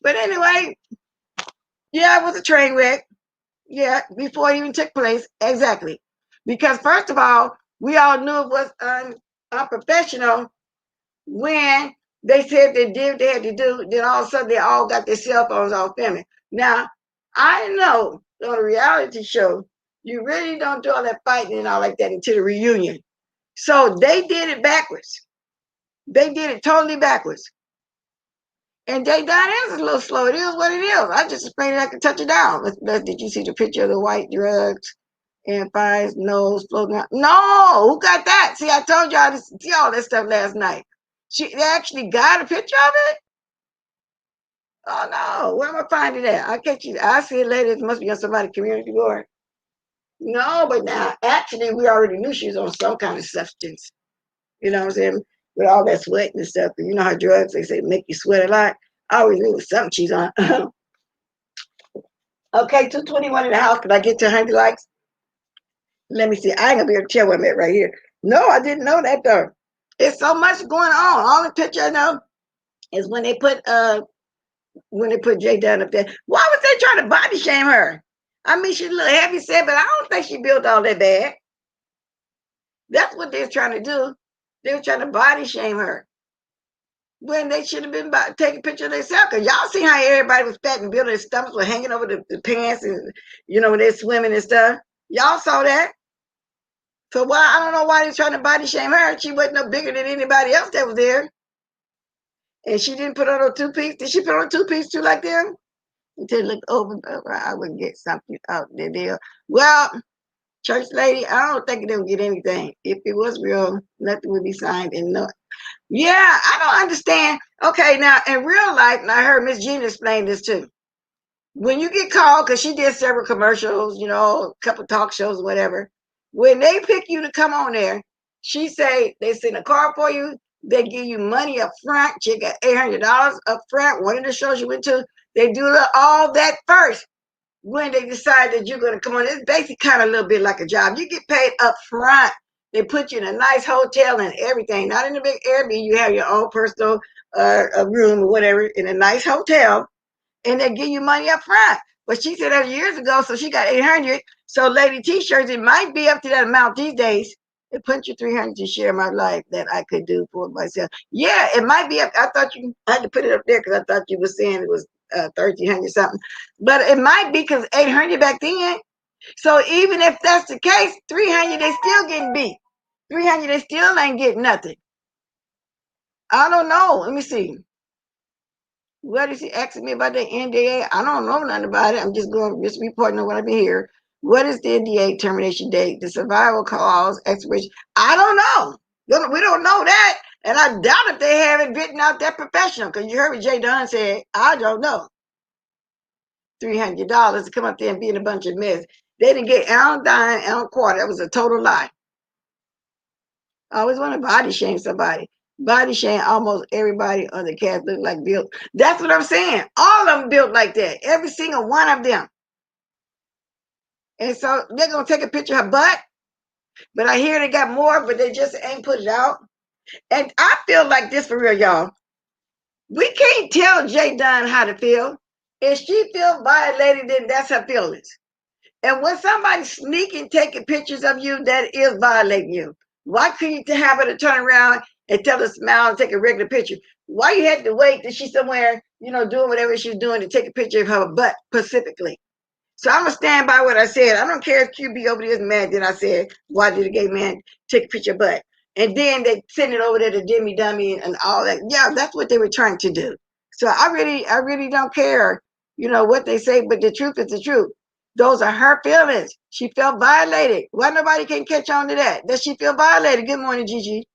But anyway, yeah, it was a train wreck. Yeah, before it even took place. Exactly. Because first of all, we all knew it was unprofessional when they said they did what they had to do. Then all of a sudden they all got their cell phones all filming. Now, I know on a reality show, you really don't do all that fighting and all like that until the reunion. So they did it backwards. They did it totally backwards. And Jay Don is a little slow. It is what it is. I just explained it. I could touch it down. Did you see the picture of the white drugs and Fire's nose floating out? No, who got that? See, I told y'all to see all that stuff last night. They actually got a picture of it? Oh no, where am I finding that? I'll catch you. I'll see it later. It must be on somebody's community board. No, but now actually we already knew she was on some kind of substance. You know what I'm saying? With all that sweat and stuff. You know how drugs, they say, make you sweat a lot. I always knew it was something she's on. Okay, 221 in the house. Can I get to 100 likes? Let me see. I ain't gonna be able to tell where I'm at right here. No, I didn't know that though. It's so much going on. All the picture I know is when they put Jay down up there. Why was they trying to body shame her? I mean, she's a little heavy set, but I don't think she built all that bad. That's what they were trying to do. They were trying to body shame her when they should have been taking pictures of themselves. Cause y'all see how everybody was fat and building their stomachs were hanging over the pants and when they're swimming and stuff. Y'all saw that. So why I don't know why they're trying to body shame her. She wasn't no bigger than anybody else that was there. And she didn't put on a two-piece. Did she put on a two-piece too like them? Until look over, I would get something out there. Well, church lady, I don't think they would get anything. If it was real, nothing would be signed and no. Yeah, I don't understand. Okay, now in real life, and I heard Miss Jean explain this too. When you get called, because she did several commercials, a couple talk shows, whatever. When they pick you to come on there, she say they send a car for you. They give you money up front. You got $800 up front. One of the shows you went to, they do all that first. When they decide that you're going to come on, it's basically kind of a little bit like a job. You get paid up front. They put you in a nice hotel and everything. Not in a big Airbnb. You have your own personal a room or whatever in a nice hotel, and they give you money up front. But she said that years ago, so she got 800. So lady t-shirts, it might be up to that amount these days. It put you 300 to share my life that I could do for myself. Yeah, it might be up. I thought you had to put it up there because I thought you were saying it was 1,300 something. But it might be because 800 back then. So even if that's the case, 300 they still getting beat. 300 they still ain't getting nothing. I don't know. Let me see. What is he asking me about the NDA? I don't know nothing about it. I'm just reporting on what I've been here. What is the NDA termination date? The survival clause expiration? I don't know. We don't know that. And I doubt if they have it written out that professional. Because you heard what Jay Dunn said. I don't know. $300 to come up there and be in a bunch of mess. They didn't get Alan Dine, Alan Quarter. That was a total lie. I always want to body shame somebody. Body shame almost everybody on the cast look like built. That's what I'm saying. All of them built like that. Every single one of them. And so they're gonna take a picture of her butt. But I hear they got more, but they just ain't put it out. And I feel like this for real, y'all. We can't tell Jay Dunn how to feel. If she feels violated, then that's her feelings. And when somebody's sneaking, taking pictures of you, that is violating you. Why couldn't you have her to turn around and tell her to smile and take a regular picture? Why you had to wait till she's somewhere, doing whatever she's doing to take a picture of her butt specifically? So I'm gonna stand by what I said. I don't care if QB over there is mad that I said, why did a gay man take a picture of butt? And then they send it over there to Jimmy Dummy and all that. Yeah, that's what they were trying to do. So I really don't care, what they say, but the truth is the truth. Those are her feelings. She felt violated. Why nobody can catch on to that? Does she feel violated? Good morning, Gigi.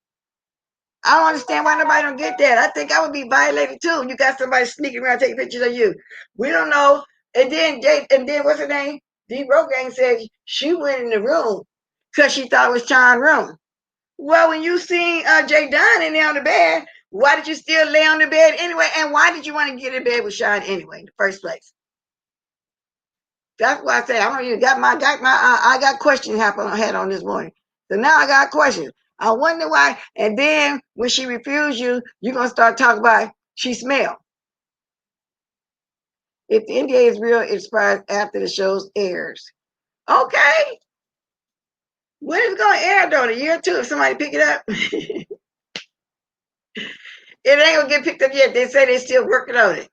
I don't understand why nobody don't get that. I think I would be violated too. You got somebody sneaking around taking pictures of you. We don't know. And then what's her name? D Rogaine said she went in the room because she thought it was Sean's room. Well, when you seen Jay Dunn in there on the bed, why did you still lay on the bed anyway? And why did you want to get in bed with Sean anyway in the first place? That's why I say I don't even I got questions had on this morning. So now I got questions. I wonder why. And then when she refused you, you're gonna start talking about she smell. If the NDA is real, it expires after the show's airs. Okay. When is it gonna air though? In a year or two, if somebody pick it up? It ain't gonna get picked up yet. They say they're still working on it.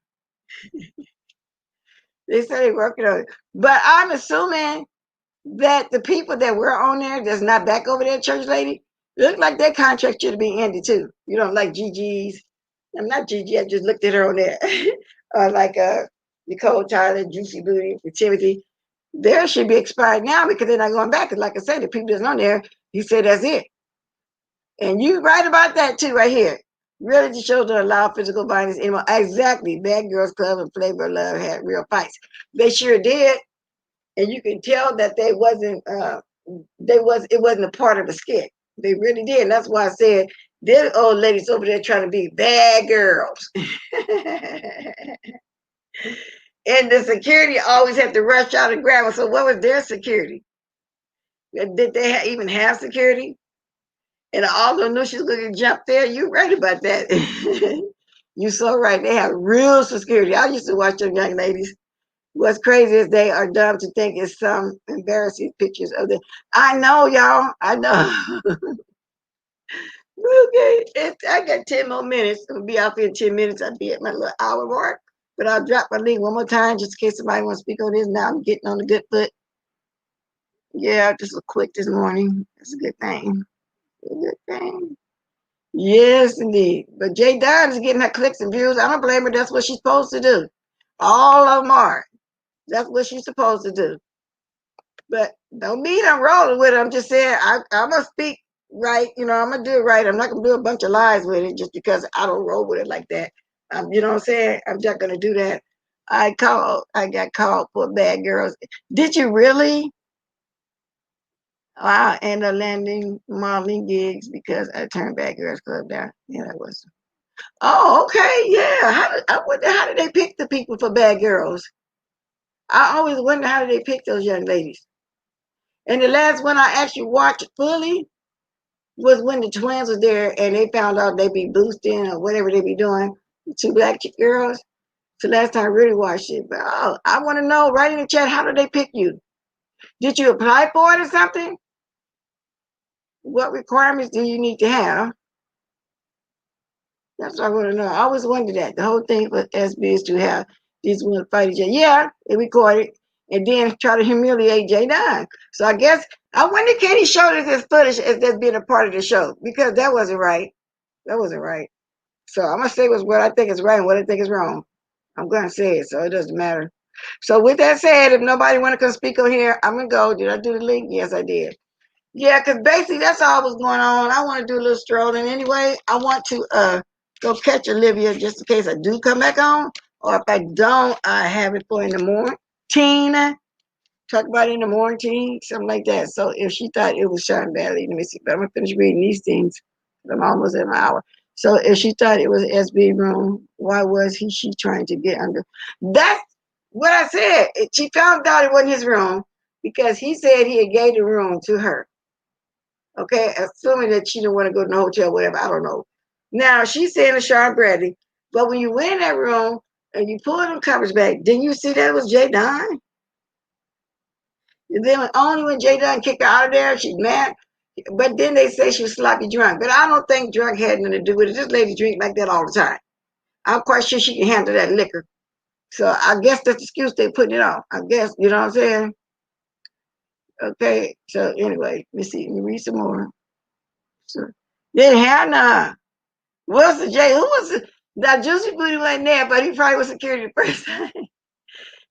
They say they're working on it. But I'm assuming that the people that were on there that's not back over there, church lady, look like their contract should be ended too. You don't like Gigi's. I'm not Gigi, I just looked at her on there. Like Nicole Tyler, Juicy Booty, for Timothy. Theirs should be expired now because they're not going back. Because like I said, the people that's on there, he said that's it. And you right about that too, right here. Reality shows don't allow physical violence anymore. Exactly. Bad Girls Club and Flavor of Love had real fights. They sure did. And you can tell that it wasn't a part of the skit. They really did. And that's why I said they're old ladies over there trying to be bad girls. And the security always had to rush out and grab them. So what was their security? Did they even have security? And although knew she was going to jump there, you right about that. You so right. They have real security. I used to watch them young ladies. What's crazy is they are dumb to think it's some embarrassing pictures of them. I know, y'all. I know. Okay, I got 10 more minutes. I'll be out here in 10 minutes. I'll be at my little hour mark. But I'll drop my link one more time just in case somebody wants to speak on this. Now I'm getting on a good foot. Yeah, just a quick this morning. That's a good thing. A good thing. Yes, indeed. But Jay Dunn is getting her clicks and views. I don't blame her. That's what she's supposed to do. All of them are. That's what she's supposed to do. But don't mean I'm rolling with it. I'm just saying I'm going to speak right. I'm going to do it right. I'm not going to do a bunch of lies with it just because I don't roll with it like that. You know what I'm saying? I'm not going to do that. I got called for bad girls. Did you really? I ended up landing modeling gigs because I turned Bad Girls Club down. Yeah, that was. Oh, okay. Yeah. How did they pick the people for bad girls? I always wonder how did they pick those young ladies. And the last one I actually watched fully was when the twins was there and they found out they be boosting or whatever they be doing. Two black girls. So last time I really watched it. But I want to know, right in the chat, how did they pick you? Did you apply for it or something? What requirements do you need to have? That's what I want to know. I always wondered that. The whole thing for SB is to have these women fight each other. Yeah, they recorded and then try to humiliate Jay Dunn. So I guess I wonder can he show this footage as that's being a part of the show? Because that wasn't right. That wasn't right. So I'm gonna say what I think is right and what I think is wrong. I'm gonna say it, so it doesn't matter. So with that said, if nobody wanna come speak on here, I'm gonna go. Did I do the link? Yes, I did. Yeah, because basically that's all was going on. I want to do a little strolling anyway. I want to go catch Olivia just in case I do come back on. Or if I don't, I have it for in the morning. Tina, talk about it in the morning, something like that. So if she thought it was Sean Bailey, let me see. But I'm going to finish reading these things. I'm almost at my hour. So if she thought it was SB room, why was she trying to get under? That's what I said. She found out it wasn't his room because he said he had gave the room to her. Okay, assuming that she didn't want to go to the hotel, whatever. I don't know. Now she's saying to Sean Bradley, but when you went in that room and you pulled them covers back, didn't you see that it was Jay Dunn? And then only when Jay Dunn kicked her out of there, she's mad. But then they say she was sloppy drunk. But I don't think drunk had nothing to do with it. This lady drink like that all the time. I'm quite sure she can handle that liquor. So I guess that's the excuse they putting it on. I guess, you know what I'm saying? Okay, so anyway, let me see. Let me read some more. So, then Hannah. What's the J? Who was it? That Juicy Booty wasn't there, but he probably was security person.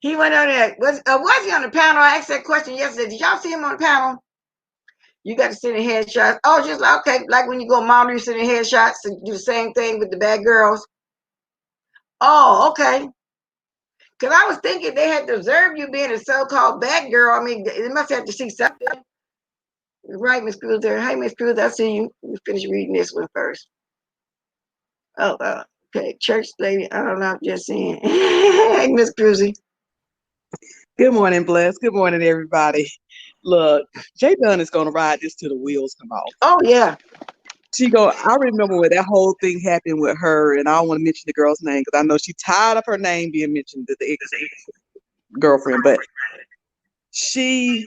He went on there. Was he on the panel? I asked that question yesterday. Did y'all see him on the panel? You got to send in headshots. Oh, just like, okay, like when you go model, you send in headshots and do the same thing with the bad girls. Oh, okay. Because I was thinking they had to observe you being a so-called bad girl. I mean, they must have to see something. Right, Miss Cruiser. Hey, Miss Cruiser, I see you. Let me finish reading this one first. Oh, okay. Church lady. I don't know. I'm just saying. Hey, Miss Cruiser. Good morning, Bless. Good morning, everybody. Look, Jay Dunn is gonna ride this till the wheels come off. Oh, yeah. I remember when that whole thing happened with her, and I don't want to mention the girl's name because I know she's tired of her name being mentioned, the ex girlfriend. But she,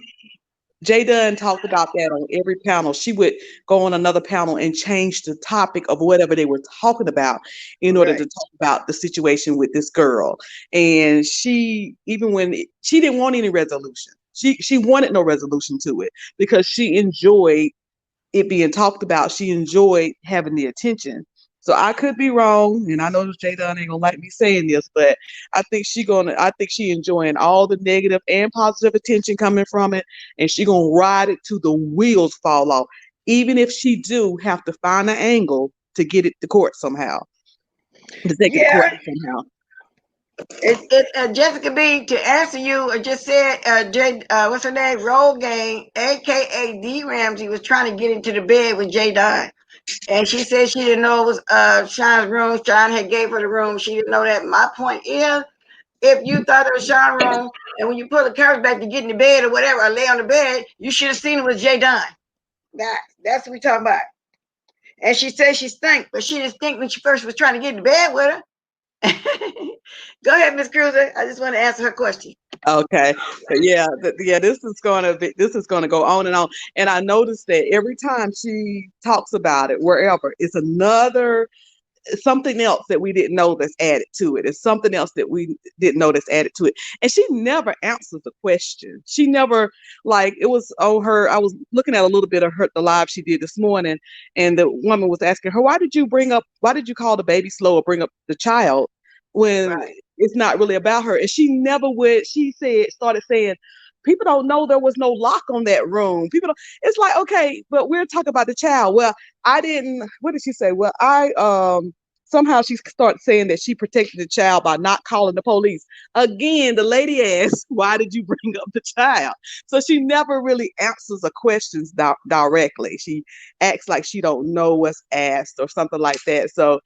Jay Dunn talked about that on every panel. She would go on another panel and change the topic of whatever they were talking about in order to Right. talk about the situation with this girl. And even when she didn't want any resolution, she wanted no resolution to it because she enjoyed it being talked about. She enjoyed having the attention. So I could be wrong, and I know Jay Dunn ain't gonna like me saying this, but I think she enjoying all the negative and positive attention coming from it, and she gonna ride it till the wheels fall off, even if she do have to find an angle to get it to court somehow, to take it to court Yeah. somehow. Jessica B, to answer you, I just said, what's her name? Rogaine, a.k.a. D. Ramsey, was trying to get into the bed with Jay Dunn. And she said she didn't know it was Sean's room. Sean had gave her the room. She didn't know that. My point is, if you thought it was Sean's room, and when you pull the covers back to get in the bed or whatever, or lay on the bed, you should have seen it was Jay Dunn. That's what we talking about. And she said she stank, but she didn't stink when she first was trying to get in the bed with her. Go ahead, Miss Cruiser. I just want to answer her question. Okay, but yeah, this is gonna go on, and I noticed that every time she talks about it, wherever, it's another something else that we didn't know that's added to it. It's something else that we didn't know that's added to it. And she never answers the question. She never, like, it was on her. I was looking at a little bit of the live she did this morning, and the woman was asking her, why did you call the baby slow or bring up the child when Right. it's not really about her? And she never would, started saying, people don't know there was no lock on that room. People don't, it's like, okay, but we're talking about the child. Well, I didn't, what did she say? Well, somehow she started saying that she protected the child by not calling the police. Again, the lady asked, why did you bring up the child? So she never really answers the questions directly. She acts like she don't know what's asked or something like that. So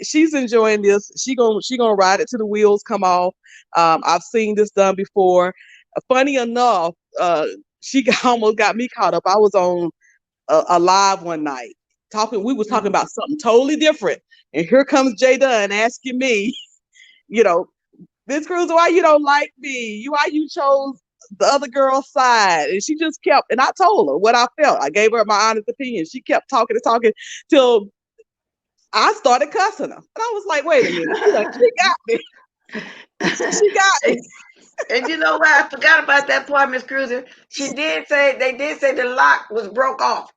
she's enjoying this. She gonna ride it till the wheels come off. I've seen this done before. Funny enough, she almost got me caught up. I was on a live one night talking. We was talking about something totally different, and here comes Jay Dunn asking me, you know, Miss Cruz, why you don't like me? Why you chose the other girl's side? And she just kept. And I told her what I felt. I gave her my honest opinion. She kept talking and talking till I started cussing her, and I was like, wait a minute, she got me. She got me. And you know what? I forgot about that part, Miss Cruiser. They did say the lock was broke off.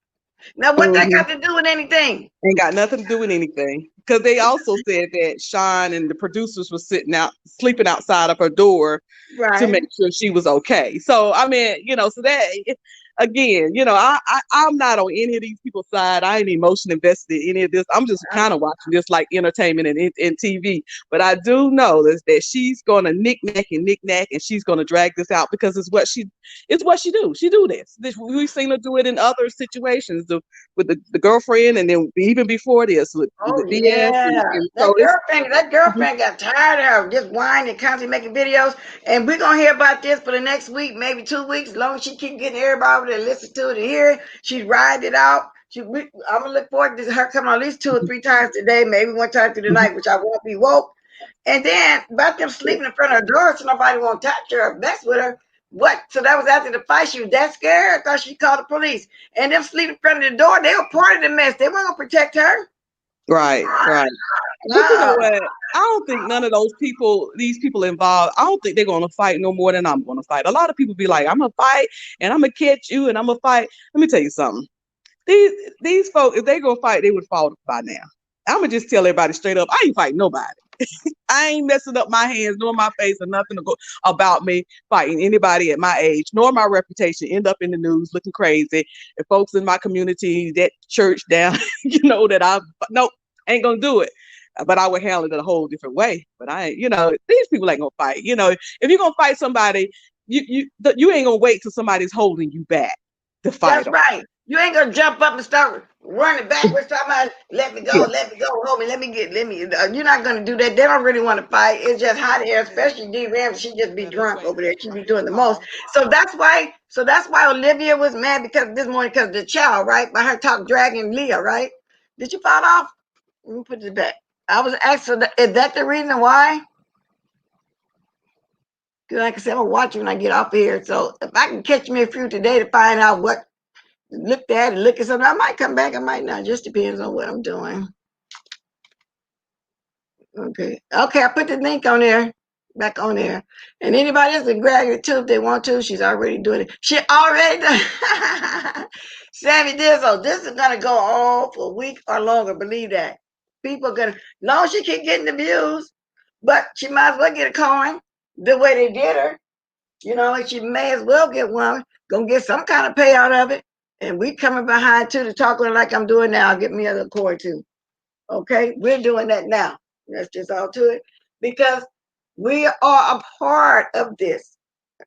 Now, what that Mhm. got to do with anything? Ain't got nothing to do with anything. Because they also said that Sean and the producers were sleeping outside of her door to Right. make sure she was okay. So I mean, so that again, I'm not on any of these people's side. I ain't emotionally invested in any of this. I'm just kind of watching this like entertainment and TV. But I do know that she's gonna knick knack, and she's gonna drag this out because it's what she do. She do this. We've seen her do it in other situations with the girlfriend, and then even before this with the Oh BS, yeah, and so it's. that girlfriend got tired of her just whining and constantly making videos. And we're gonna hear about this for the next week, maybe 2 weeks, as long as she keep getting everybody over there and listen to it and hear it. She'd ride it out. I'm gonna look forward to her coming on at least 2 or 3 times today, maybe one time through the night, which I won't be woke. And then about them sleeping in front of her door so nobody won't touch her or mess with her. What? So that was after the fight. She was that scared. I thought she called the police. And them sleeping in front of the door, they were part of the mess. They weren't gonna protect her. Right. But you know what? I don't think none of these people involved, I don't think they're going to fight no more than I'm going to fight. A lot of people be like, I'm going to fight and I'm going to catch you and I'm going to fight. Let me tell you something. These folks, if they go fight, they would fall by now. I'm going to just tell everybody straight up, I ain't fighting nobody. I ain't messing up my hands nor my face or nothing to go about me fighting anybody at my age, nor my reputation end up in the news looking crazy. And folks in my community, that church down, that nope, ain't going to do it. But I would handle it a whole different way. But these people ain't gonna fight. If you're gonna fight somebody, you ain't gonna wait till somebody's holding you back to fight them. That's right. You ain't gonna jump up and start running backwards. Somebody, let me go, homie. You're not gonna do that. They don't really want to fight. It's just hot air, especially D. Ram. She just be drunk over there. She be doing the most. So that's why Olivia was mad this morning because the child, right, by her talk dragging Leah, right? Did you fall off? Let me put it back. I was asking, is that the reason why? Because like I said, I'm watching when I get off of here. So if I can catch me a few today to find out what look at something, I might come back. I might not. Just depends on what I'm doing. Okay. I put the link on there. Back on there. And anybody else can grab it too if they want to. She's already doing it. She already done. Sammy Dizzle, this is going to go on for a week or longer. Believe that. People are going to, long as she keep getting the views, but she might as well get a coin the way they did her. And she may as well get one. Gonna get some kind of payout of it. And we coming behind too to talk like I'm doing now. Get me a coin too. Okay, we're doing that now. That's just all to it. Because we are a part of this.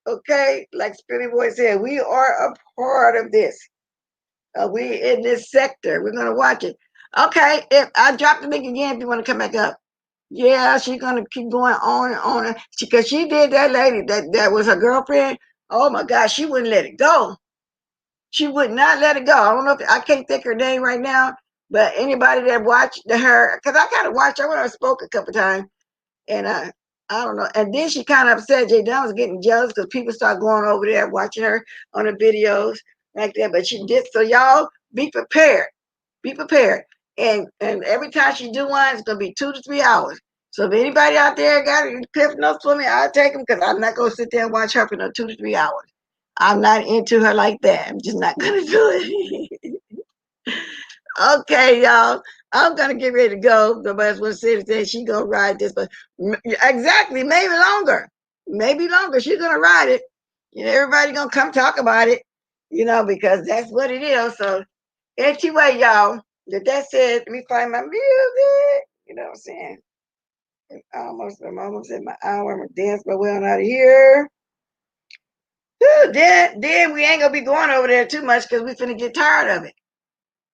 Okay, like Spinny Boy said, we are a part of this. We in this sector. We're gonna watch it. Okay, if I drop the link again, if you want to come back up. Yeah, she's gonna keep going on and on. Because she did that lady that was her girlfriend. Oh my God, she wouldn't let it go. She would not let it go. I don't know if I can't think her name right now, but anybody that watched her, because I kind of watched her when I spoke a couple times, and I don't know. And then she kind of upset. Jay Dunn was getting jealous because people start going over there watching her on the videos like that. But she did. So y'all be prepared. Be prepared. And every time she do one, it's gonna be 2 to 3 hours. So if anybody out there got any clip notes for me, I'll take them because I'm not gonna sit there and watch her for no 2 to 3 hours. I'm not into her like that. I'm just not gonna do it. Okay, y'all. I'm gonna get ready to go. Nobody else wants to say anything. She gonna ride this, but exactly, maybe longer. Maybe longer. She's gonna ride it. Everybody gonna come talk about it. Because that's what it is. So anyway, y'all. With that said, let me find my music. You know what I'm saying? I'm almost at my hour. I'm gonna dance my way on out of here. Then we ain't gonna be going over there too much because we finna get tired of it.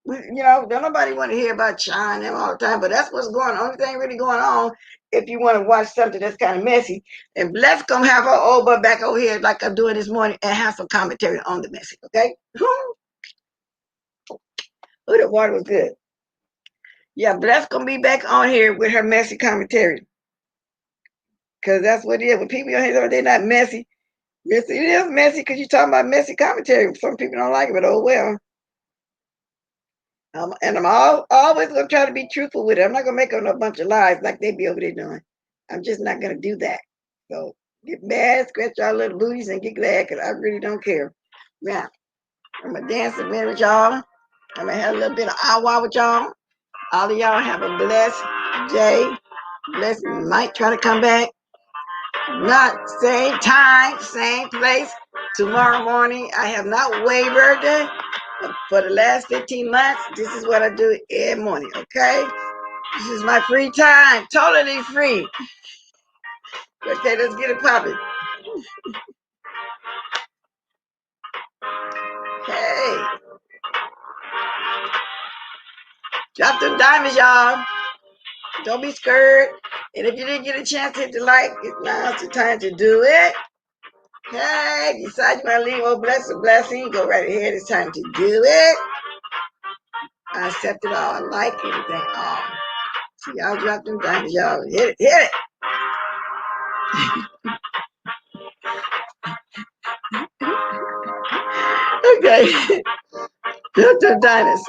Don't nobody want to hear about China and them all the time, but that's what's going on. Only thing really going on if you want to watch something that's kind of messy. And let's come have her old butt back over here like I'm doing this morning and have some commentary on the message, okay? Oh, the water was good. Yeah, Bless gonna be back on here with her messy commentary. Because that's what it is. When people on here, they're not messy. Yes, it is messy because you're talking about messy commentary. Some people don't like it, but oh well. And I'm always going to try to be truthful with it. I'm not going to make up a bunch of lies like they be over there doing. I'm just not going to do that. So get mad, scratch your little booties, and get glad because I really don't care. Now, I'm going to dance a minute with y'all. I'm going to have a little bit of awa with y'all. All of y'all have a blessed day. Blessed. Might try to come back. Not same time, same place. Tomorrow morning, I have not wavered. For the last 15 months, this is what I do every morning, okay? This is my free time, totally free. Okay, let's get it popping. Hey, drop them diamonds, y'all. Don't be scared. And if you didn't get a chance to hit the like, now's the time to do it. Okay, decide you want to leave, oh, bless a blessing. Go right ahead. It's time to do it. I accept it all. I like everything. All. See, y'all drop them diamonds, y'all. Hit it, hit it. Okay. Drop them diamonds.